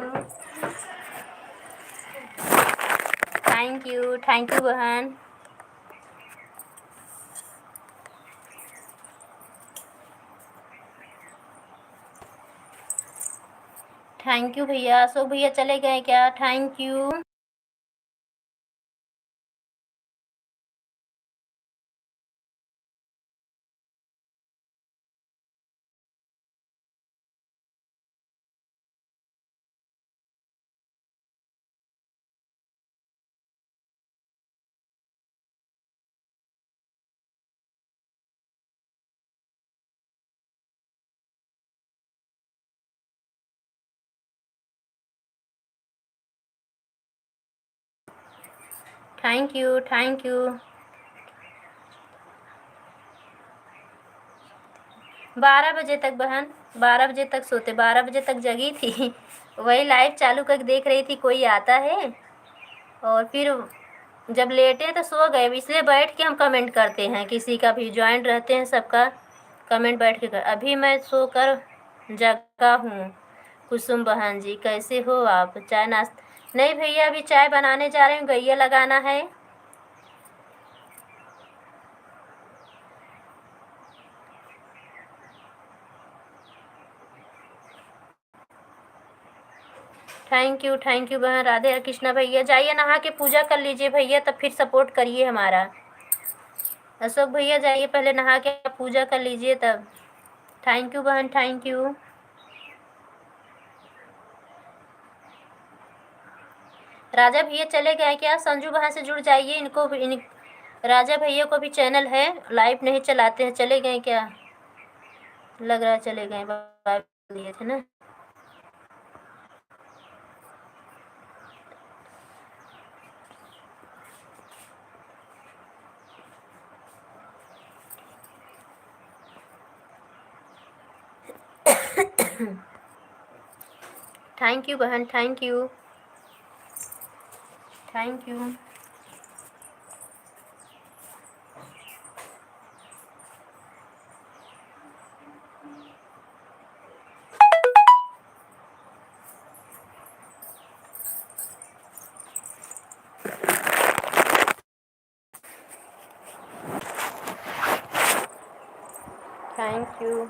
thank you, thank you बहन। थैंक यू भैया। अशोक भैया चले गए क्या? Thank you. Thank you, thank you. 12 बजे तक बहन, 12 बजे तक सोते, 12 बजे तक जगी थी। वही लाइव चालू करके देख रही थी कोई आता है, और फिर जब लेटे तो सो गए। इसलिए बैठ के हम कमेंट करते हैं, किसी का भी ज्वाइंट रहते हैं, सबका कमेंट बैठ के कर। अभी मैं सोकर जगा हूँ। कुसुम बहन जी कैसे हो आप? चाय नाश्ता? नहीं भैया, अभी चाय बनाने जा रहे हैं, गैया लगाना है। थैंक यू बहन। राधे कृष्णा भैया, जाइए नहा के पूजा कर लीजिए भैया, तब फिर सपोर्ट करिए हमारा। अशोक भैया जाइए पहले नहा के पूजा कर लीजिए तब। थैंक यू बहन, थैंक यू। राजा भैया चले गए क्या? संजू बहन से जुड़ जाइए, इनको भी राजा भैया को भी चैनल है, लाइव नहीं चलाते हैं। चले गए क्या? लग रहा है चले गए, बाय लिए थे ना। थैंक यू बहन, thank you, thank you. Thank you.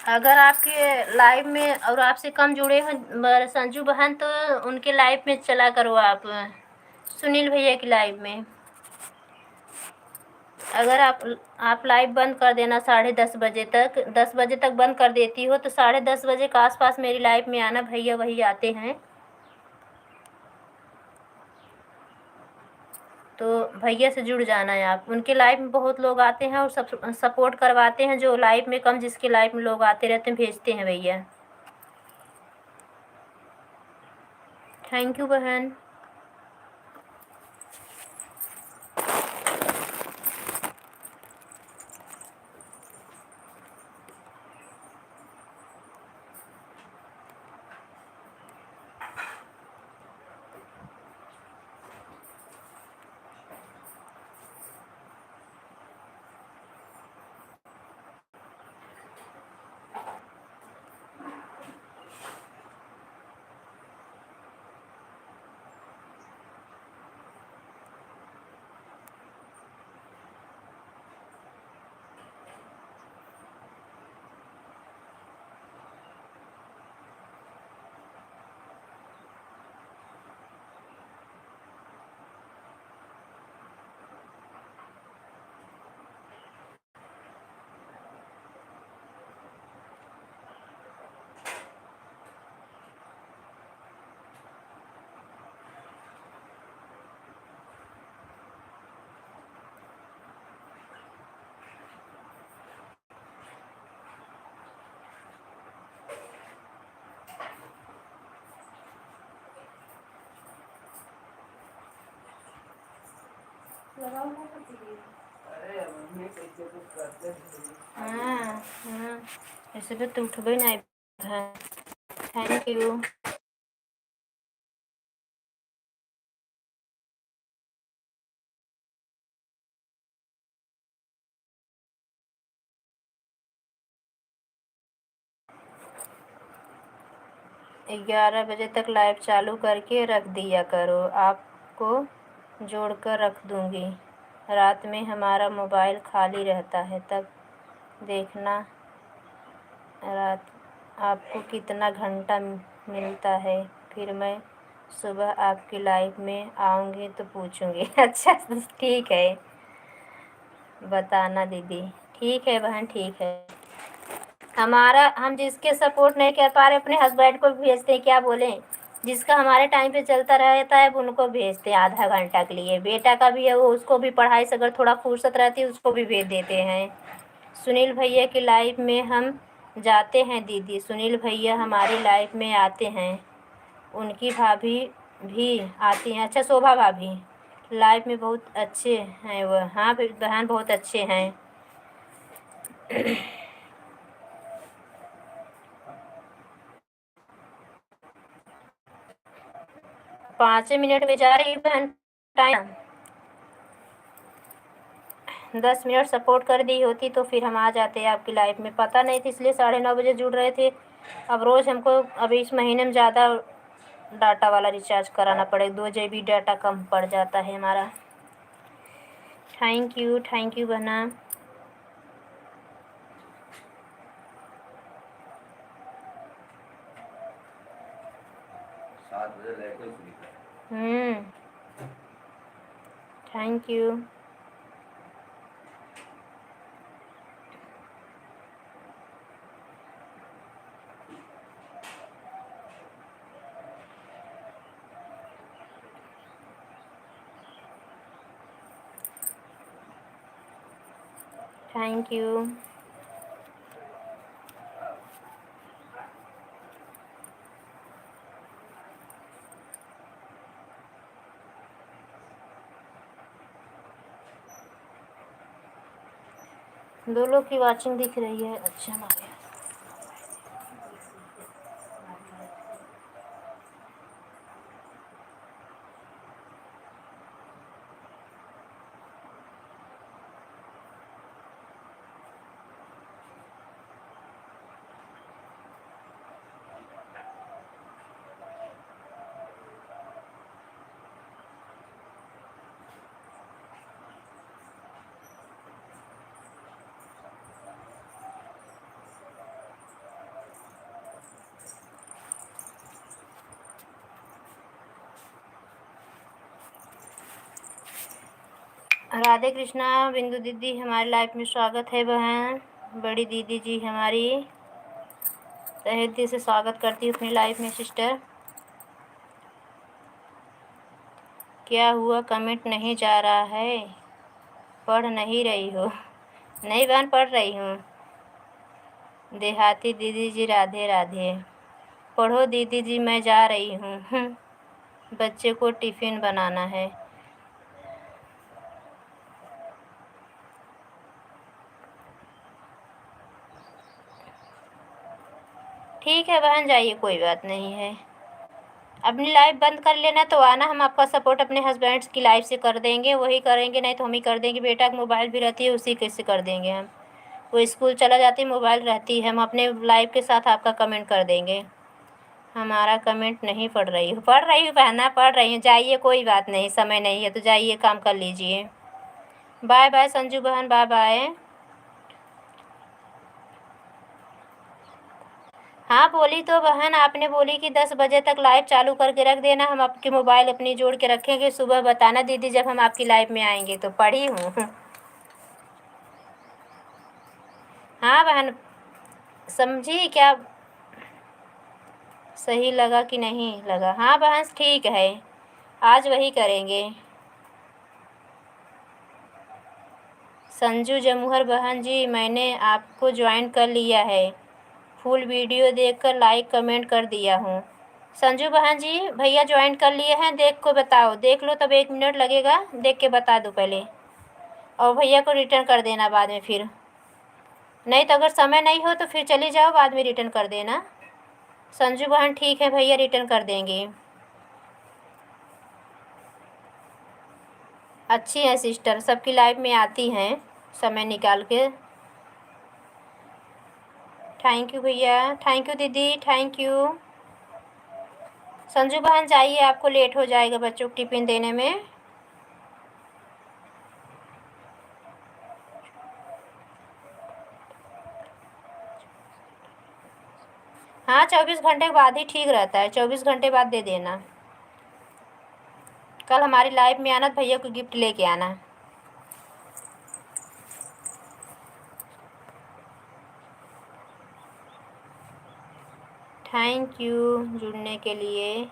अगर आपके लाइव में और आपसे कम जुड़े हैं संजू बहन, तो उनके लाइव में चला करो आप, सुनील भैया की लाइव में। अगर आप लाइव बंद कर देना 10:30 बजे तक, 10 बजे तक बंद कर देती हो, तो 10:30 बजे के आसपास मेरी लाइव में आना, भैया वही आते हैं। तो भैया से जुड़ जाना है आप। उनके लाइव में बहुत लोग आते हैं और सब सपोर्ट करवाते हैं, जो लाइव में कम, जिसके लाइव में लोग आते रहते हैं, भेजते हैं भैया। थैंक यू बहन। हाँ हाँ, ऐसे भी तो उठबे नहीं है। Thank you. ग्यारह बजे तक लाइव चालू करके रख दिया करो, आपको जोड़कर रख दूँगी। रात में हमारा मोबाइल खाली रहता है, तब देखना रात आपको कितना घंटा मिलता है, फिर मैं सुबह आपकी लाइव में आऊँगी तो पूछूँगी। अच्छा ठीक है, बताना दीदी। ठीक है बहन, ठीक है। हम जिसके सपोर्ट नहीं कर पा रहे, अपने हस्बैंड को भी भेजते हैं, क्या बोलें। जिसका हमारे टाइम पे चलता रहता है, उनको भेजते हैं आधा घंटा के लिए। बेटा का भी है, वो उसको भी पढ़ाई से अगर थोड़ा फुर्सत रहती है, उसको भी भेज देते हैं। सुनील भैया की लाइव में हम जाते हैं दीदी, सुनील भैया हमारी लाइव में आते हैं। उनकी भाभी भी आती हैं। अच्छा, शोभा भाभी लाइव में बहुत अच्छे हैं वह। हाँ बहन, बहुत अच्छे हैं। 5 मिनट में जा रही बहन टाइम। 10 मिनट सपोर्ट कर दी होती तो फिर हम आ जाते आपकी लाइफ में। पता नहीं थी, इसलिए 9:30 बजे जुड़ रहे थे। अब रोज़ हमको अभी इस महीने में ज़्यादा डाटा वाला रिचार्ज कराना पड़ेगा, 2 GB डाटा कम पड़ जाता है हमारा। थैंक यू बहना। Thank you. Thank you. दो लोग की वाचिंग दिख रही है। अच्छा ना है। राधे कृष्णा। बिंदु दीदी हमारी लाइफ में स्वागत है बहन। बड़ी दीदी जी हमारी तहे दिल से स्वागत करती हूँ अपनी लाइफ में सिस्टर। क्या हुआ कमेंट नहीं जा रहा है? पढ़ नहीं रही हो? नहीं बहन पढ़ रही हूँ। देहाती दीदी जी राधे राधे। पढ़ो दीदी जी मैं जा रही हूँ। बच्चे को टिफ़िन बनाना है। ठीक है बहन जाइए कोई बात नहीं है। अपनी लाइफ बंद कर लेना तो आना, हम आपका सपोर्ट अपने हस्बैंड्स की लाइफ से कर देंगे। वही करेंगे नहीं तो हम ही कर देंगे। बेटा की मोबाइल भी रहती है उसी कैसे कर देंगे हम। वो स्कूल चला जाती है मोबाइल रहती है, हम अपने लाइफ के साथ आपका कमेंट कर देंगे। हमारा कमेंट नहीं पढ़ रही हूँ। पढ़ रही हूँ बहना पढ़ रही हूँ। जाइए कोई बात नहीं, समय नहीं है तो जाइए काम कर लीजिए। बाय बाय संजू बहन बाय बाय। हाँ बोली तो बहन आपने बोली कि 10 बजे तक लाइव चालू करके रख देना। हम आपकी मोबाइल अपनी जोड़ के रखेंगे। सुबह बताना दीदी जब हम आपकी लाइव में आएंगे। तो पढ़ी हूँ। हाँ बहन समझी क्या? सही लगा कि नहीं लगा? हाँ बहन ठीक है आज वही करेंगे। संजू जमुहर बहन जी मैंने आपको ज्वाइन कर लिया है। फुल वीडियो देखकर लाइक कमेंट कर दिया हूँ। संजू बहन जी भैया ज्वाइन कर लिए हैं। देख को बताओ, देख लो तब 1 मिनट लगेगा, देख के बता दो पहले। और भैया को रिटर्न कर देना बाद में फिर। नहीं तो अगर समय नहीं हो तो फिर चली जाओ, बाद में रिटर्न कर देना। संजू बहन ठीक है भैया रिटर्न कर देंगे। अच्छी है सिस्टर, सबकी लाइफ में आती हैं समय निकाल के। थैंक यू भैया, थैंक यू दीदी, थैंक यू। संजू बहन जाइए आपको लेट हो जाएगा बच्चों को टिफ़िन देने में। हाँ 24 घंटे के बाद ही ठीक रहता है। 24 घंटे बाद दे देना। कल हमारी लाइफ में आना तो भैया को गिफ्ट लेके आना। थैंक यू जुड़ने के लिए।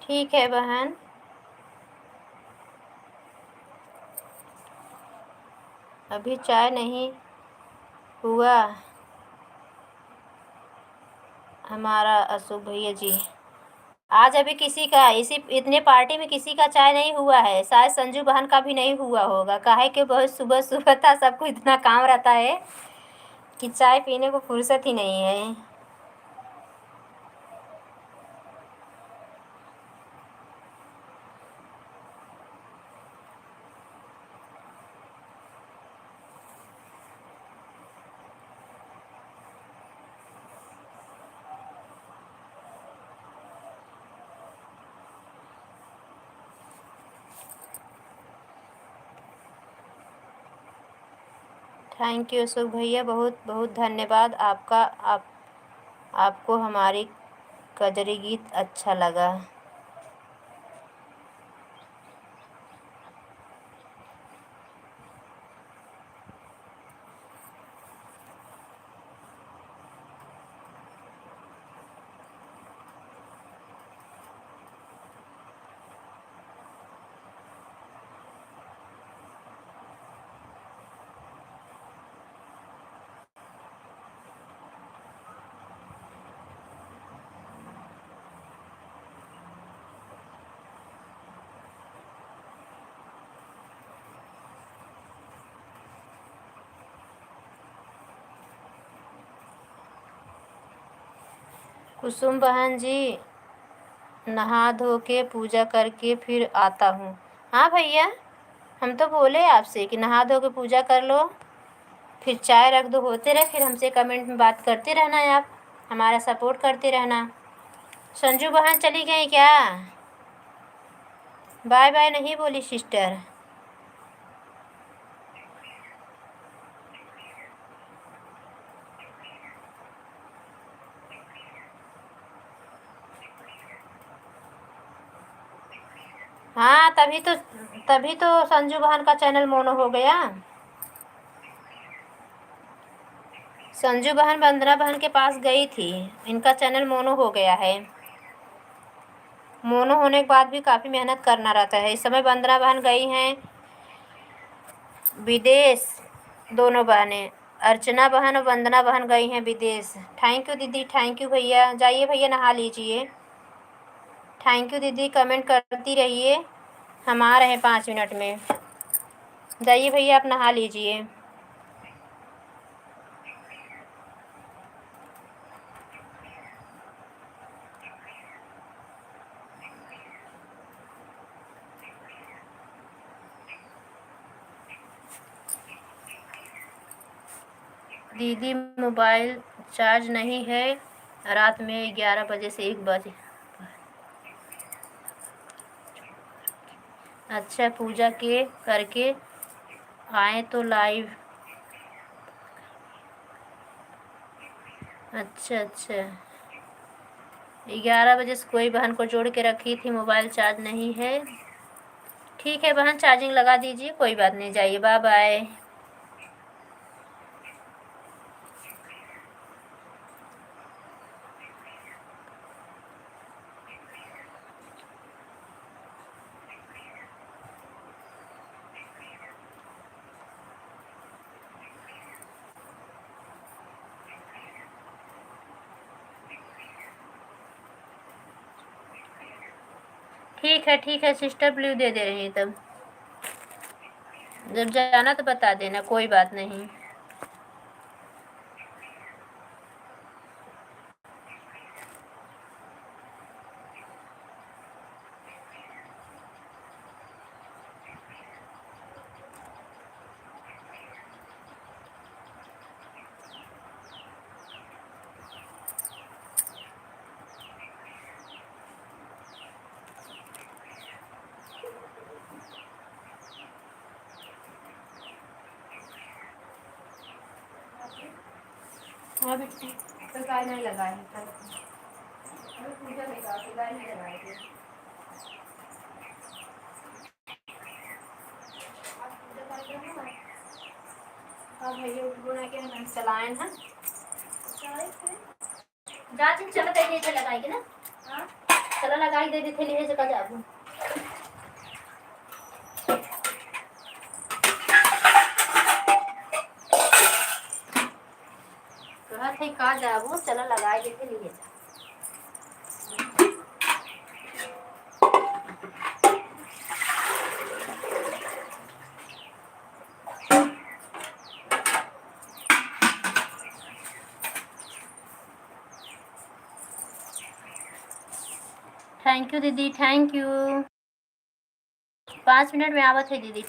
ठीक है बहन। अभी चाय नहीं हुआ हमारा अशोक भैया जी। आज अभी किसी का इसी इतने पार्टी में किसी का चाय नहीं हुआ है। शायद संजू बहन का भी नहीं हुआ होगा। काहे कि बहुत सुबह सुबह था, सबको इतना काम रहता है कि चाय पीने को फुर्सत ही नहीं है। थैंक यू अशोक भैया, बहुत बहुत धन्यवाद आपका। आपको हमारी कजरी गीत अच्छा लगा। कुसुम बहन जी, नहा धो के पूजा करके फिर आता हूँ। हाँ भैया, हम तो बोले आपसे कि नहा धो के पूजा कर लो, फिर चाय रख दो, होते रहे, फिर हमसे कमेंट में बात करते रहना है, आप हमारा सपोर्ट करते रहना। संजू बहन चली गई क्या? बाय बाय नहीं बोली सिस्टर। हाँ, तभी तो संजू बहन का चैनल मोनो हो गया। संजू बहन वंदना बहन के पास गई थी, इनका चैनल मोनो हो गया है। मोनो होने के बाद भी काफ़ी मेहनत करना रहता है। इस समय वंदना बहन गई हैं विदेश, दोनों बहनें, अर्चना बहन और वंदना बहन गई हैं विदेश। थैंक यू दीदी, थैंक यू भैया। जाइए भैया नहा लीजिए। थैंक यू दीदी, कमेंट करती रहिए, हम आ रहे हैं 5 मिनट में। जाइए भैया आप नहा लीजिए। दीदी मोबाइल चार्ज नहीं है, रात में 11 बजे से 1 बजे। अच्छा, पूजा के करके आए तो लाइव। अच्छा अच्छा, 11 बजे से कोई बहन को जोड़ के रखी थी, मोबाइल चार्ज नहीं है। ठीक है बहन, चार्जिंग लगा दीजिए, कोई बात नहीं। जाइए, बाय बाय। ठीक है सिस्टर, ब्लू दे रही है। तब जब जाना तो बता देना, कोई बात नहीं। हाँ बेटी, तो गाय नहीं लगाए हैं, पूजा में गाय नहीं लगाए थे। अब भैया गुना के हम चलाएं हैं। जाती चलो दे दे लगाएंगे ना। हां, चलो लगाई दे दे थे ले जगह जाबू। कहा थे का जाबू, चलो लगाई दे थे लिए। थैंक यू दीदी, थैंक यू। 5 मिनट में आवत है दीदी।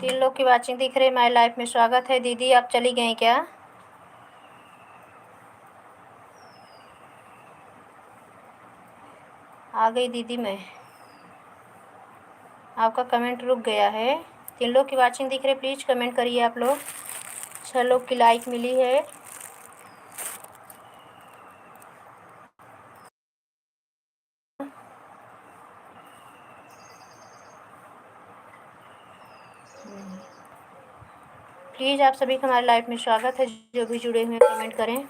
3 लोग की वाचिंग दिख रही है। माय लाइफ में स्वागत है। दीदी आप चली गई क्या? आ गई दीदी मैं। आपका कमेंट रुक गया है। 3 लोग की वाचिंग दिख रही है, प्लीज़ कमेंट करिए आप लोग। 6 लोग की लाइक मिली है। प्लीज़ आप सभी का हमारे लाइफ में स्वागत है। जो भी जुड़े हुए हैं कमेंट करें।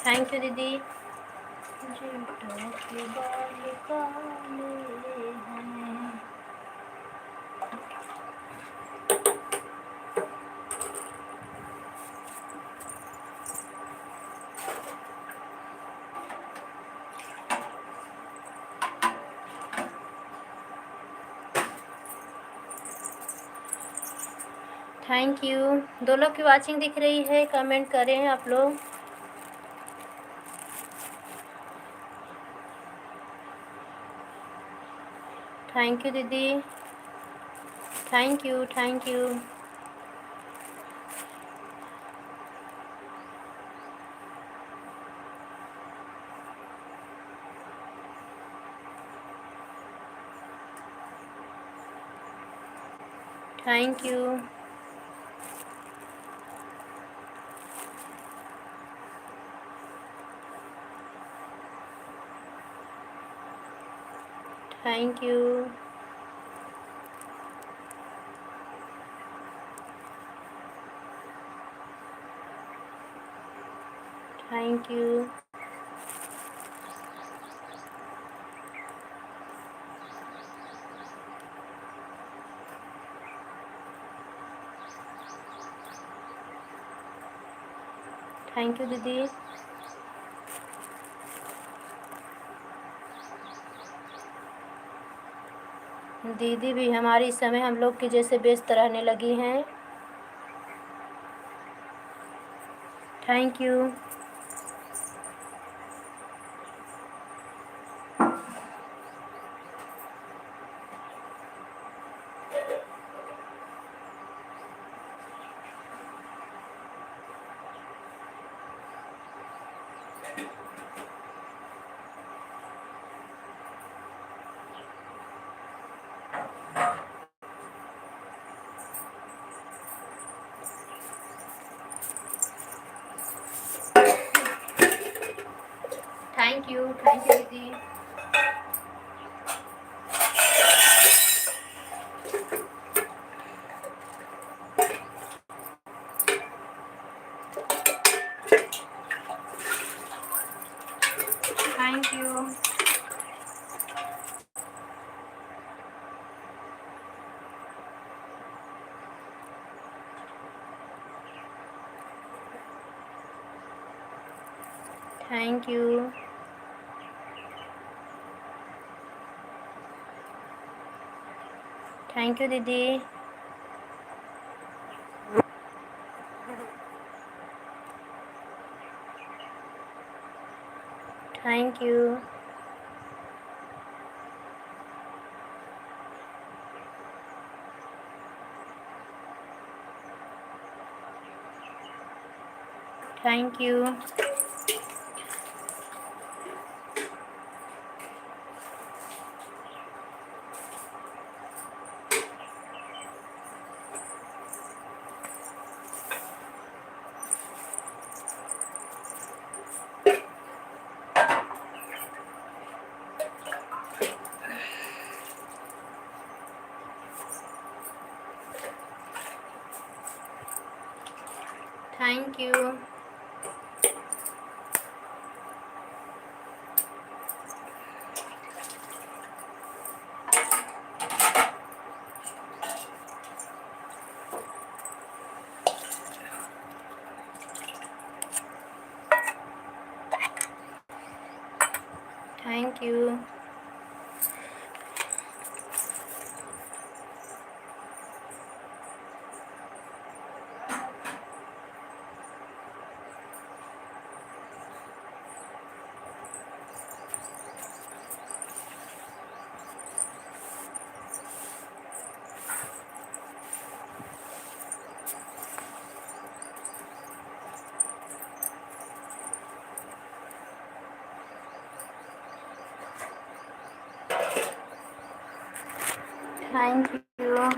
थैंक यू दीदी। Thank you. 2 लोग की वाचिंग दिख रही है, कमेंट करें आप लोग। थैंक यू दीदी। Thank you. Thank you. Thank you. Thank you. Thank you. Thank you दीदी। दीदी भी हमारी इस समय हम लोग की जैसे व्यस्त रहने लगी हैं। Thank you. थैंक यू दीदी। Thank you. Thank you. Thank you दीदी। Thank you. Thank you. Thank you. You. Thank you.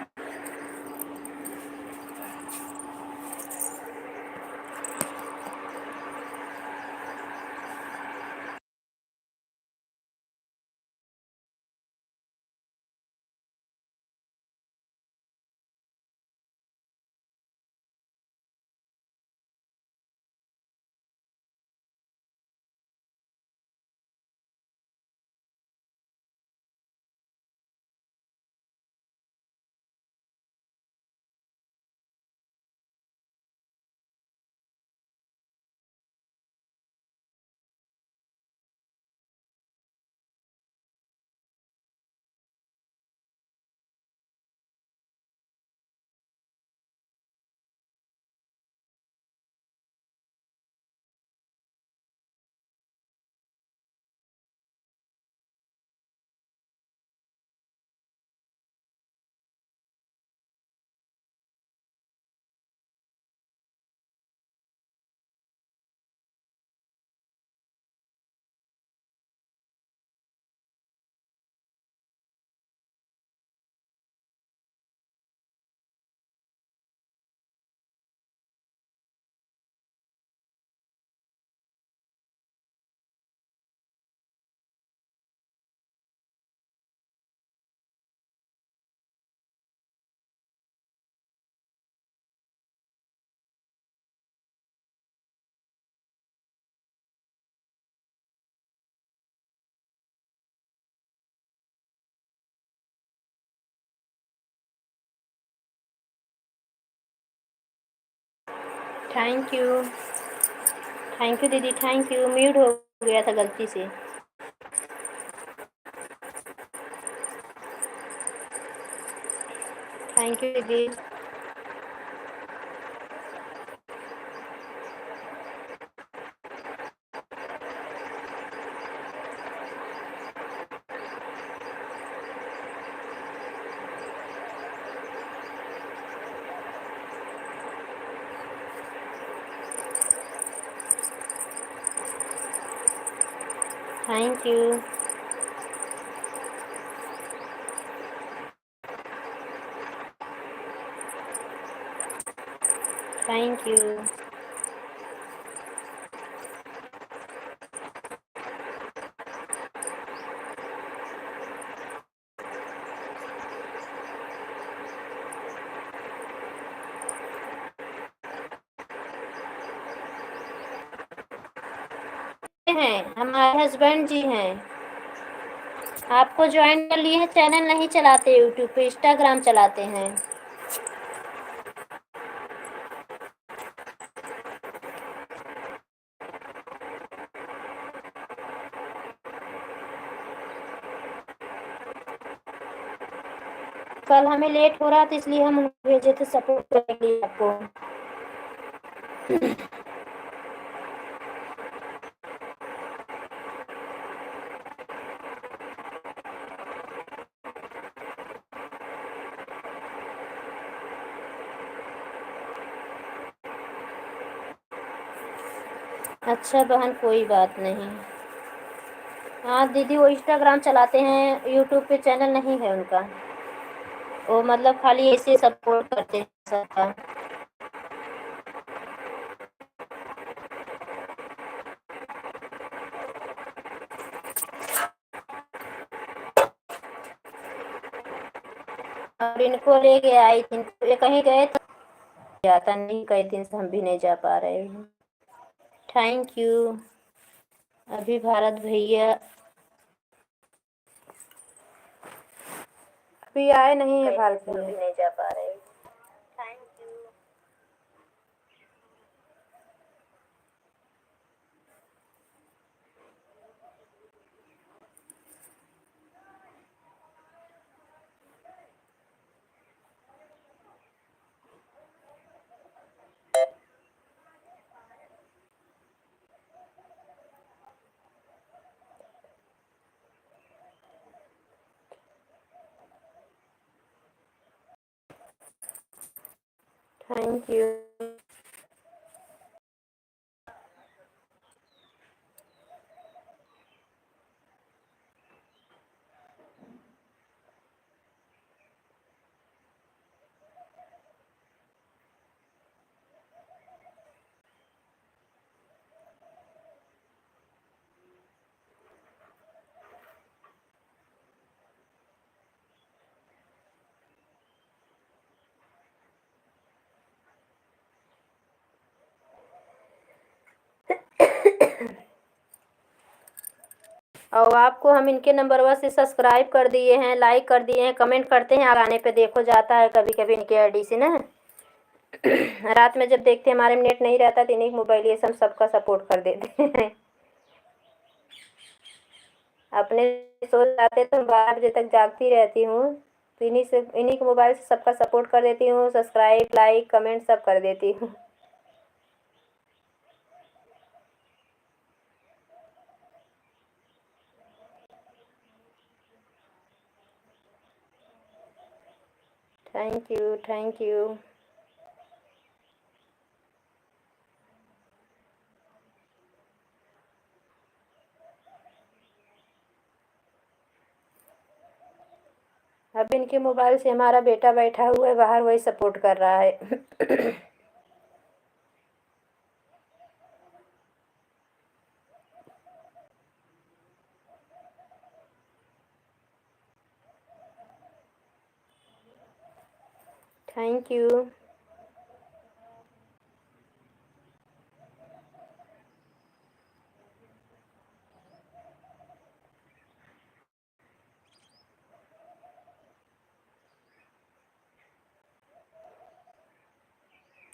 Thank you. Thank you दीदी, थैंक यू। म्यूट हो गया था गलती से। थैंक यू दीदी। Thank you. Thank you. हैं हमारे हस्बैंड जी हैं, आपको ज्वाइन कर लिए हैं। चैनल नहीं चलाते यूट्यूब पे, इंस्टाग्राम चलाते हैं। कल हमें लेट हो रहा था इसलिए हम उनको भेजे थे सपोर्ट करने के लिए आपको। अच्छा बहन, कोई बात नहीं। हाँ दीदी, वो इंस्टाग्राम चलाते हैं, यूट्यूब पे चैनल नहीं है उनका। वो मतलब खाली ऐसे सपोर्ट करते हैं सबका। और इनको लेके आई थी, ये कहीं गए थे, जाता नहीं, कई दिन से हम भी नहीं जा पा रहे हैं। Thank you. अभी भारत भैया अभी आए नहीं है, भारत भैया भी नहीं जा पा रहे हैं। Thank you. Thank you. और आपको हम इनके नंबर से सब्सक्राइब कर दिए हैं, लाइक कर दिए हैं, कमेंट करते हैं, आने पे देखो जाता है कभी कभी इनके आईडी से ना। रात में जब देखते हैं हमारे में नेट नहीं रहता तो इन्हीं मोबाइल ये सब सबका सपोर्ट कर देते हैं। अपने सो जाते तो 12 बजे तक जागती रहती हूँ, तो इन्हीं के मोबाइल से सबका सपोर्ट कर देती हूँ, सब्सक्राइब लाइक कमेंट सब कर देती हूँ। Thank you thank you. अब इनके मोबाइल से हमारा बेटा बैठा हुआ है बाहर, वही सपोर्ट कर रहा है। Thank you.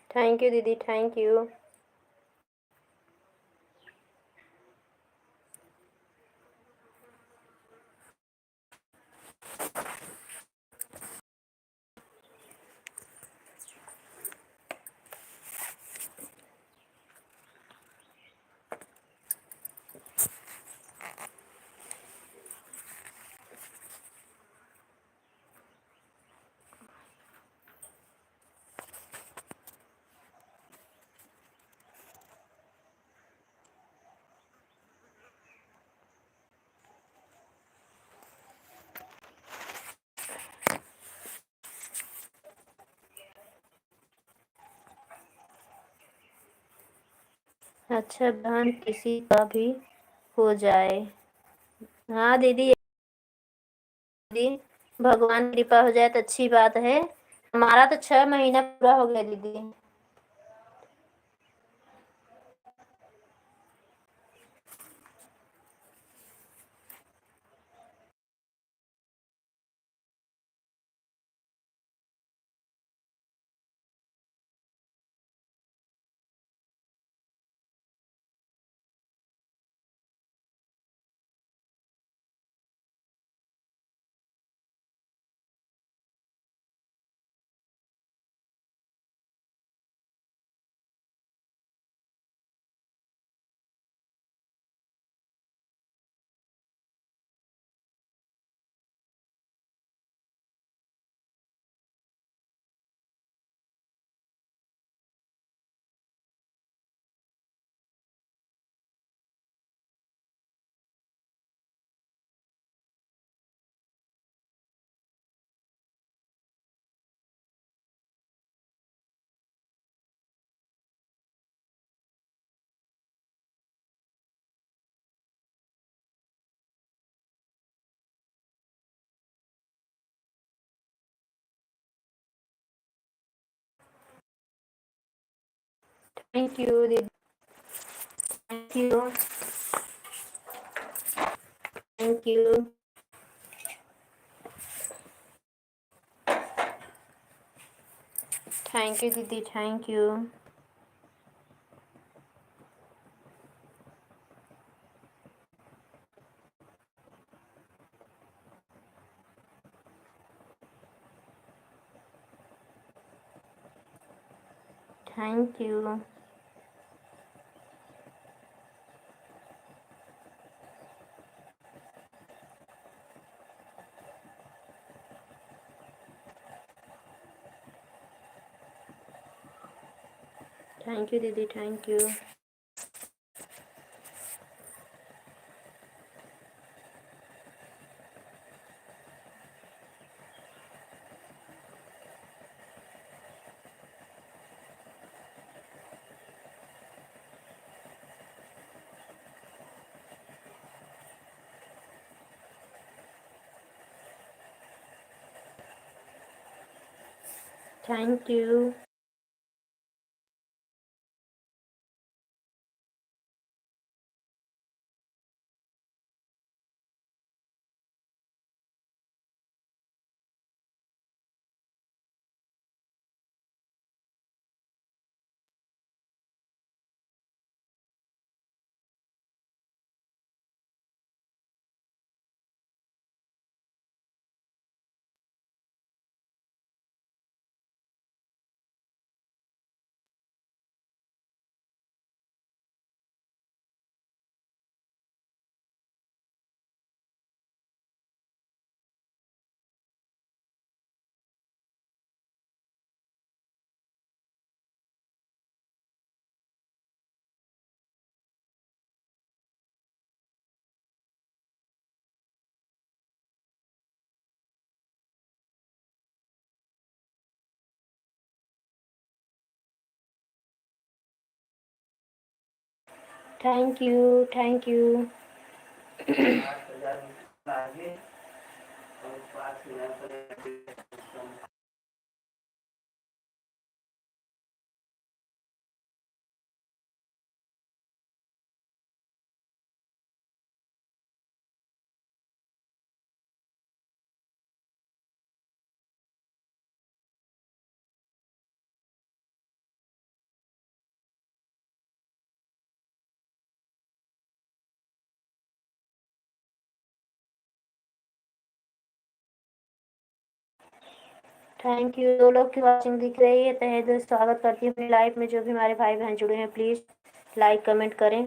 थैंक यू दीदी थैंक यू। अच्छा बहन किसी का भी हो जाए। हाँ दीदी, दीदी भगवान की कृपा हो जाए तो अच्छी बात है। हमारा तो 6 महीना पूरा हो गया दीदी। थैंक यू दीदी thank you thank you. Thank you दीदी thank you. Thank you. Thank you दीदी, thank you. Thank you. Thank you, thank you. Thank you. 2 लोग की वॉचिंग दिख रही है, तहे दिल से स्वागत करती हूँ अपनी लाइव में। जो भी हमारे भाई बहन जुड़े हैं, प्लीज़ लाइक कमेंट करें।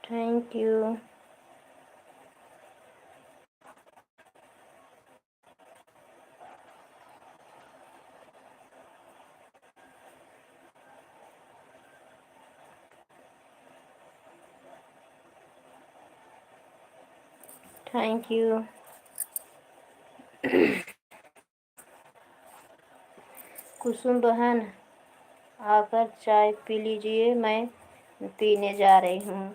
Thank you. Thank you. Kusum बहन, आकर चाय पी लीजिए, मैं पीने जा रही हूँ।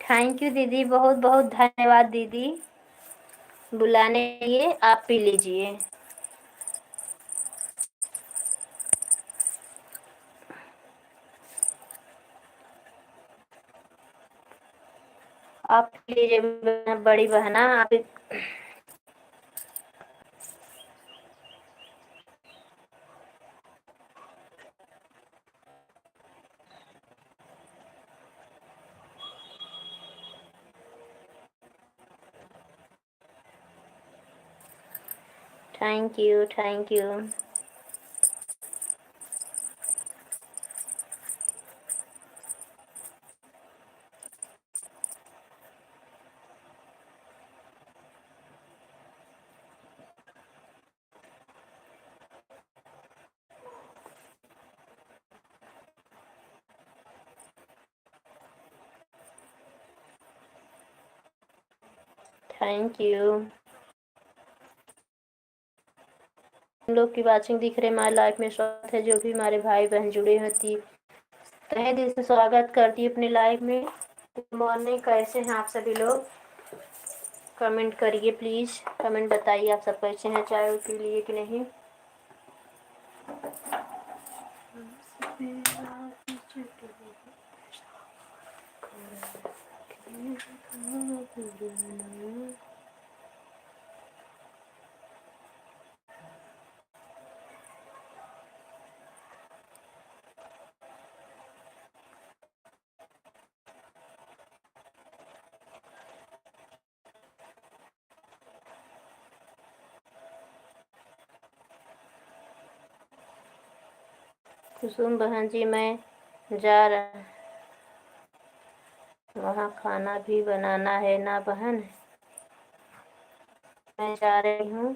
थैंक यू दीदी, बहुत बहुत धन्यवाद दीदी बुलाने के लिए। आप पी लीजिए। आप पी लीजिए बड़ी बहना, आप। Thank you, thank you. Thank you. हम लोग की वाचिंग दिख रही है, हमारे लाइफ में स्वागत है। जो भी हमारे भाई बहन जुड़े होती, तहे दिल से स्वागत करती है अपनी लाइफ में। गुड मॉर्निंग, कैसे हैं आप सभी लोग? कमेंट करिए प्लीज़, कमेंट बताइए आप सब कैसे हैं, चाय पी लिए कि नहीं। कुसुम बहन जी, मैं जा रहा, वहाँ खाना भी बनाना है ना बहन। मैं जा रही हूँ।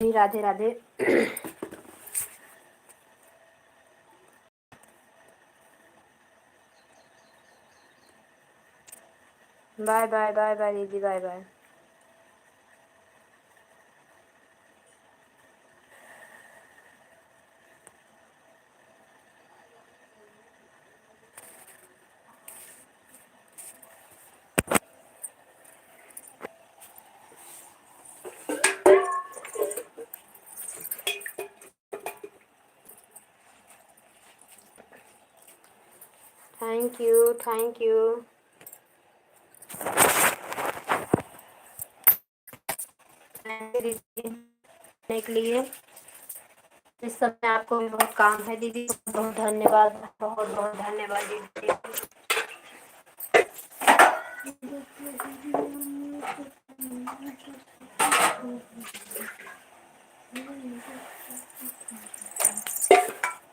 Radhe Radhe. Bye bye bye bye दीदी, bye bye. Thank you, thank you दीदी के लिए। इस समय आपको भी बहुत काम है दीदी, बहुत धन्यवाद, बहुत बहुत धन्यवाद दीदी।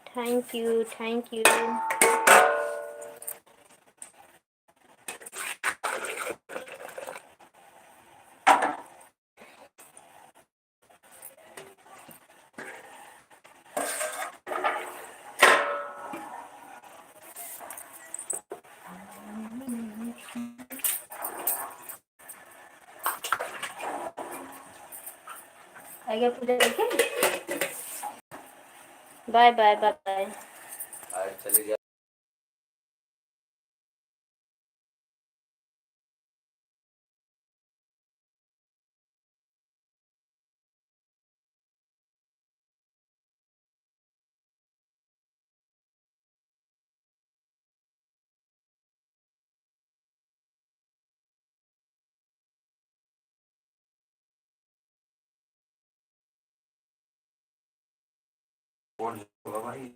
Thank you, thank you. आइए पूजा करके, बाय बाय बाय बाय। कौन होगा भाई?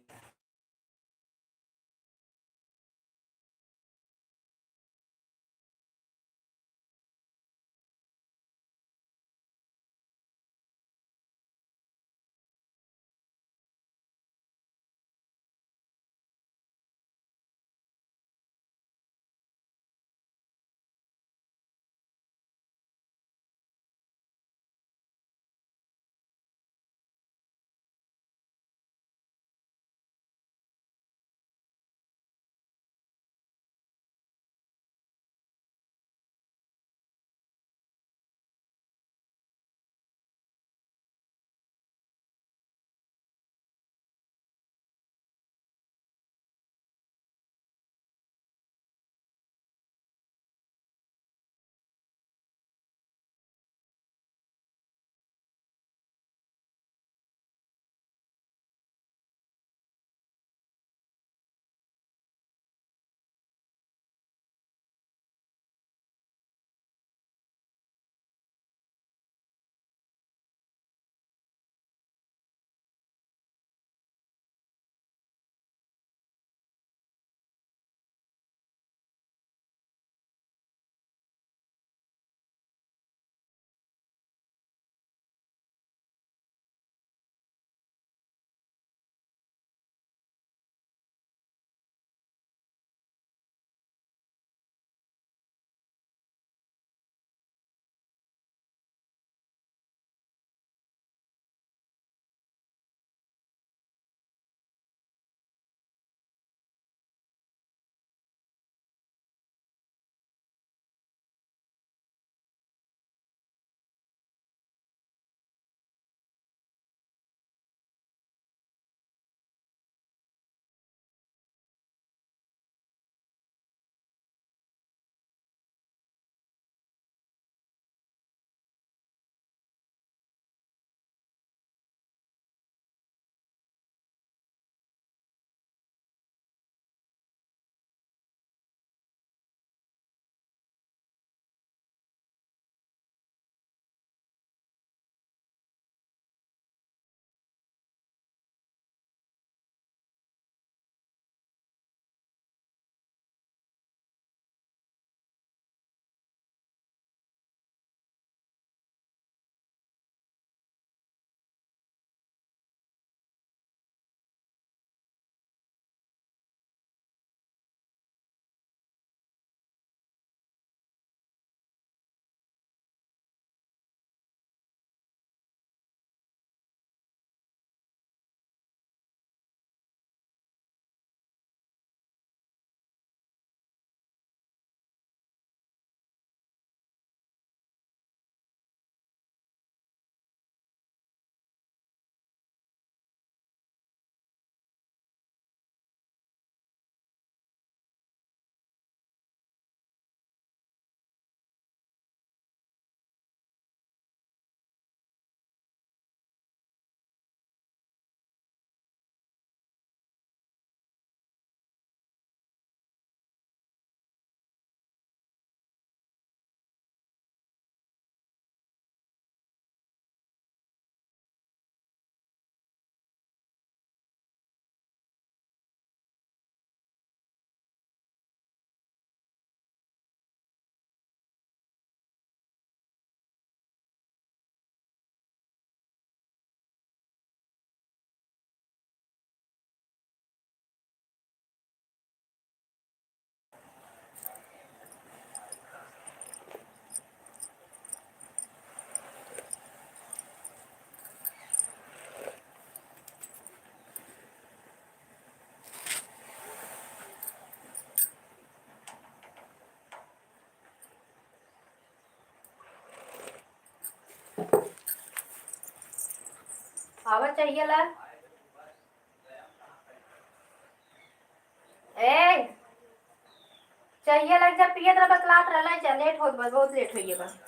आवा चाहिए ला ए चाहिए लग जा पिए तरह बतलात रहला जा लेट होत बस बहुत लेट होइए बस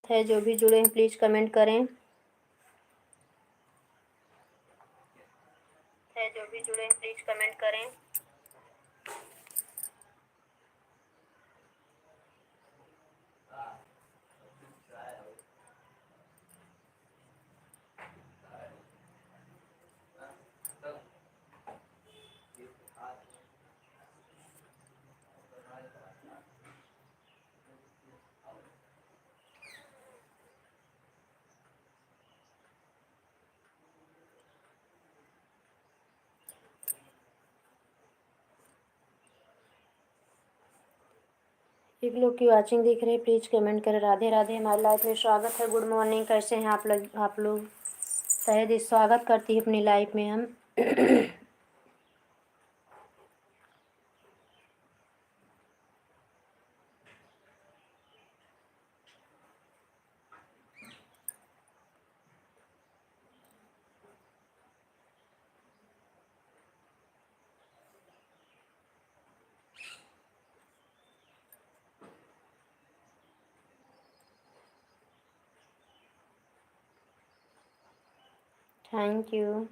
है जो भी जुड़े हैं प्लीज़ कमेंट करें है जो भी जुड़े हैं प्लीज़ कमेंट करें एक लोग की वाचिंग दिख रही है, प्लीज़ कमेंट करें। राधे राधे, हमारी लाइफ में स्वागत है। गुड मॉर्निंग, कैसे हैं आप लोग? तहे दिल स्वागत करती है अपनी लाइफ में हम। Thank you.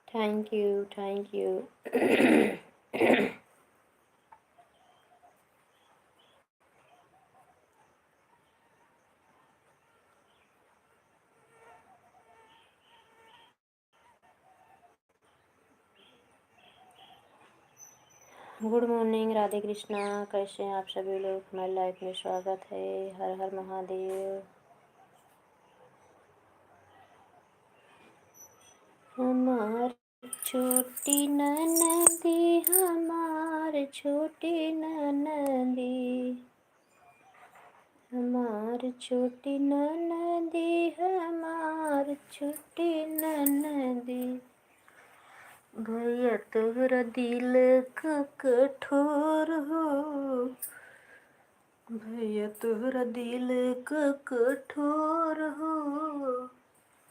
Thank you, thank you. Good morning, Radhe Krishna, कैसे हैं आप सभी लोग? हमारी लाइफ में स्वागत है। हर हर महादेव। हमार छोटी ननदी, हमार छोटी ननदी, हमार छोटी ननदी, हमार छोटी ननदी, भैया तोहरा दिल का कठोर हो, भैया तोहरा दिल का कठोर हो,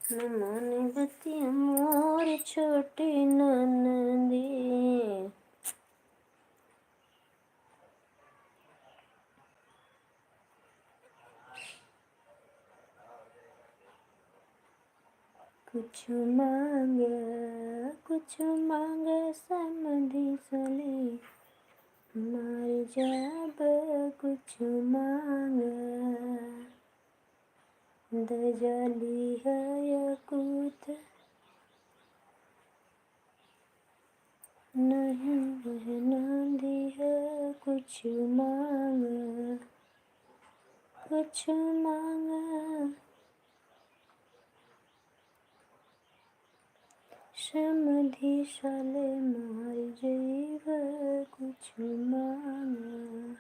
न माने बतिया मोर छोटी ननदी। कुछ मांगा समधी सले, मार जाब कुछ मांगा, दजली है यकूत नहीं बहना दी है, कुछ मांगा, कुछ मांगा, समधी साले मार जइब कुछ मांगा।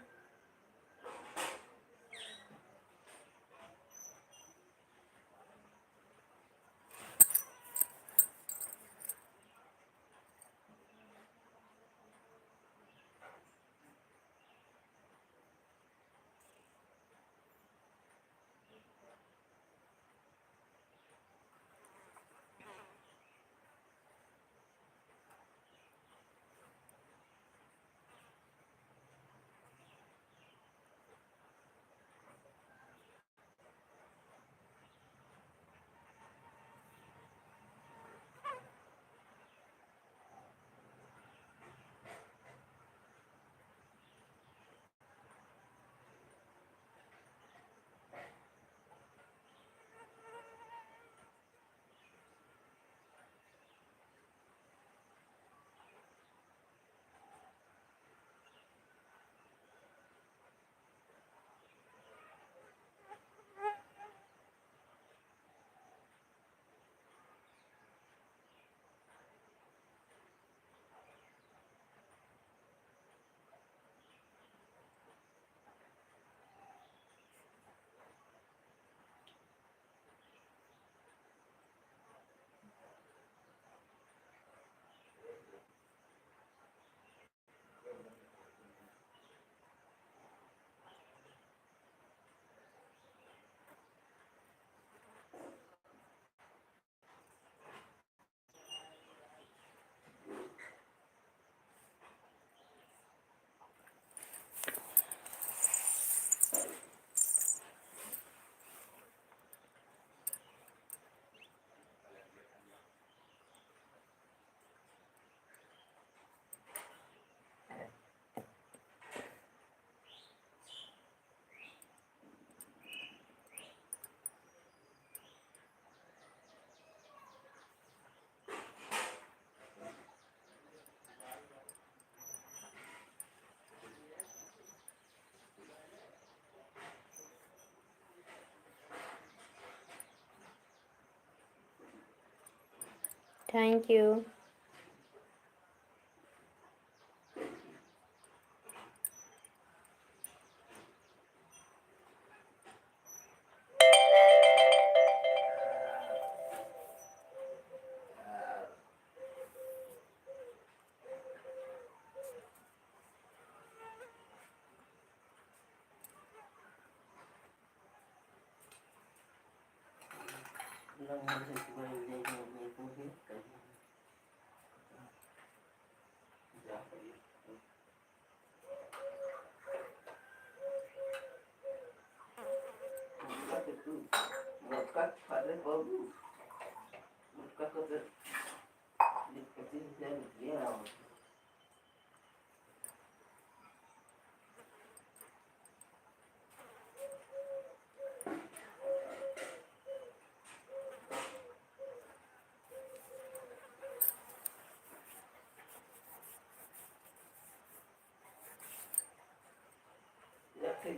Thank you.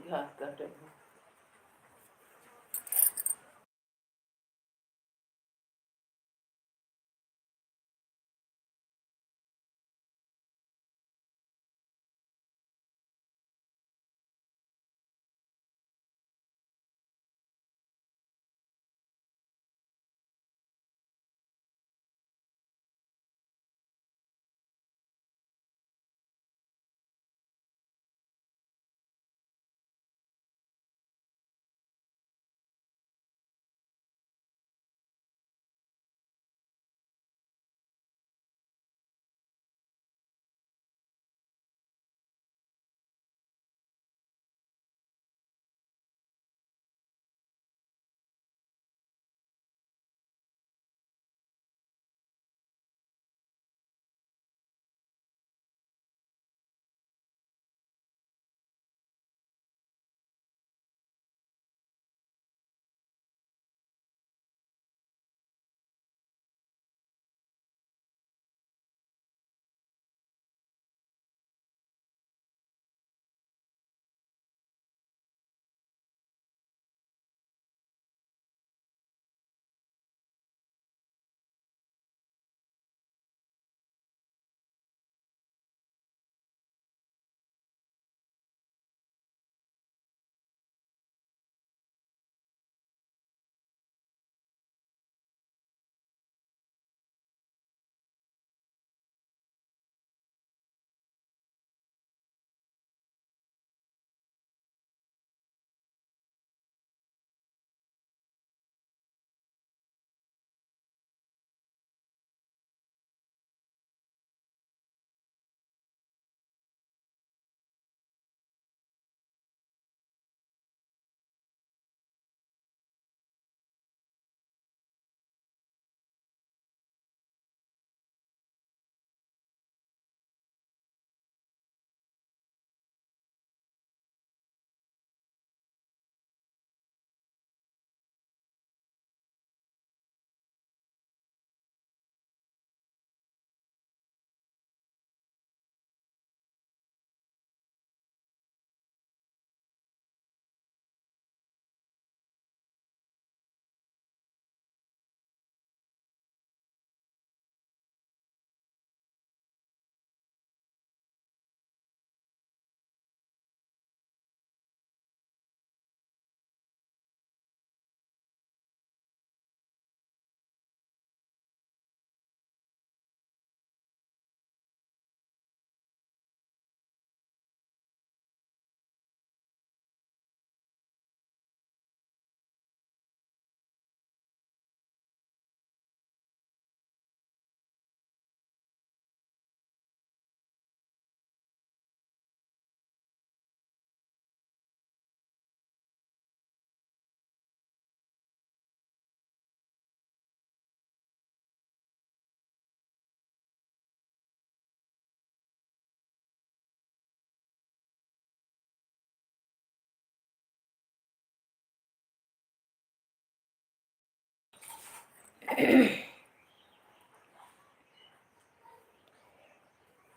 घास काटे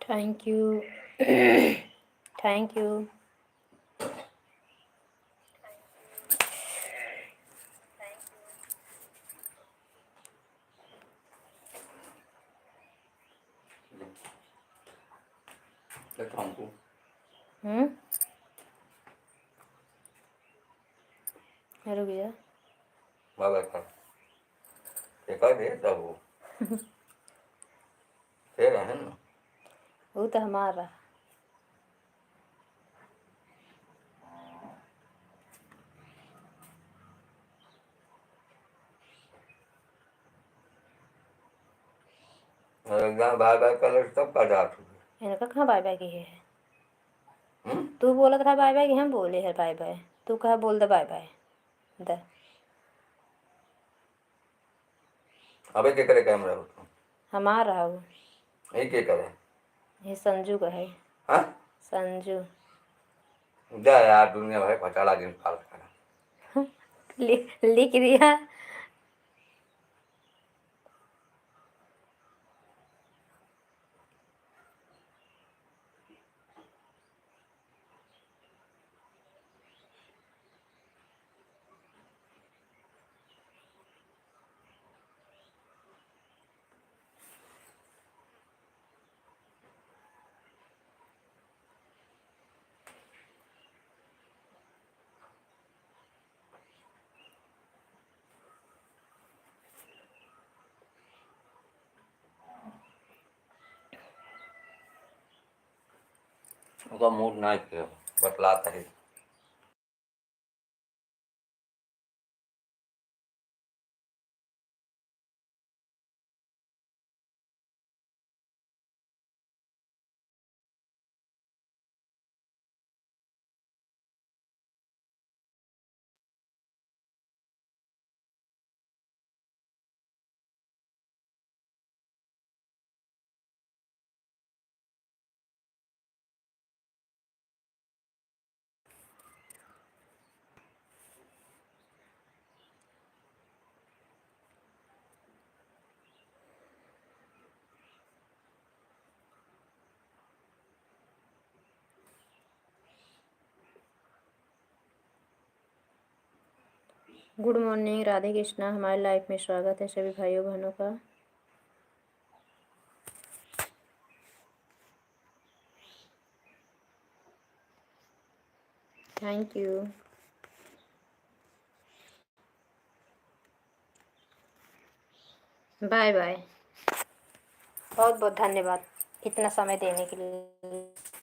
थैंक यू। Thank you. रुक जा। बाबा का एक और है तब वो तेरा है ना। वो तो हमारा। एकदम बाय बाय कलर तब का डाट हुई। इनका कहाँ बाय बाय की है? तू बोला था बाय बाय कि हम बोले है बाय बाय? तू कहा बोल दे बाय बाय द। अबे के करे कैमरा हो तुम? हमारा वो ये के करे? ये संजू का है। हाँ संजू जा यार दुनिया भाई पचाड़ा दिन पाल कर लिख दिया। उसका मूड ना किया बतलाता है। गुड मॉर्निंग राधे कृष्णा, हमारे लाइफ में स्वागत है सभी भाइयों बहनों का। Thank you. Bye bye. बहुत बहुत धन्यवाद इतना समय देने के लिए।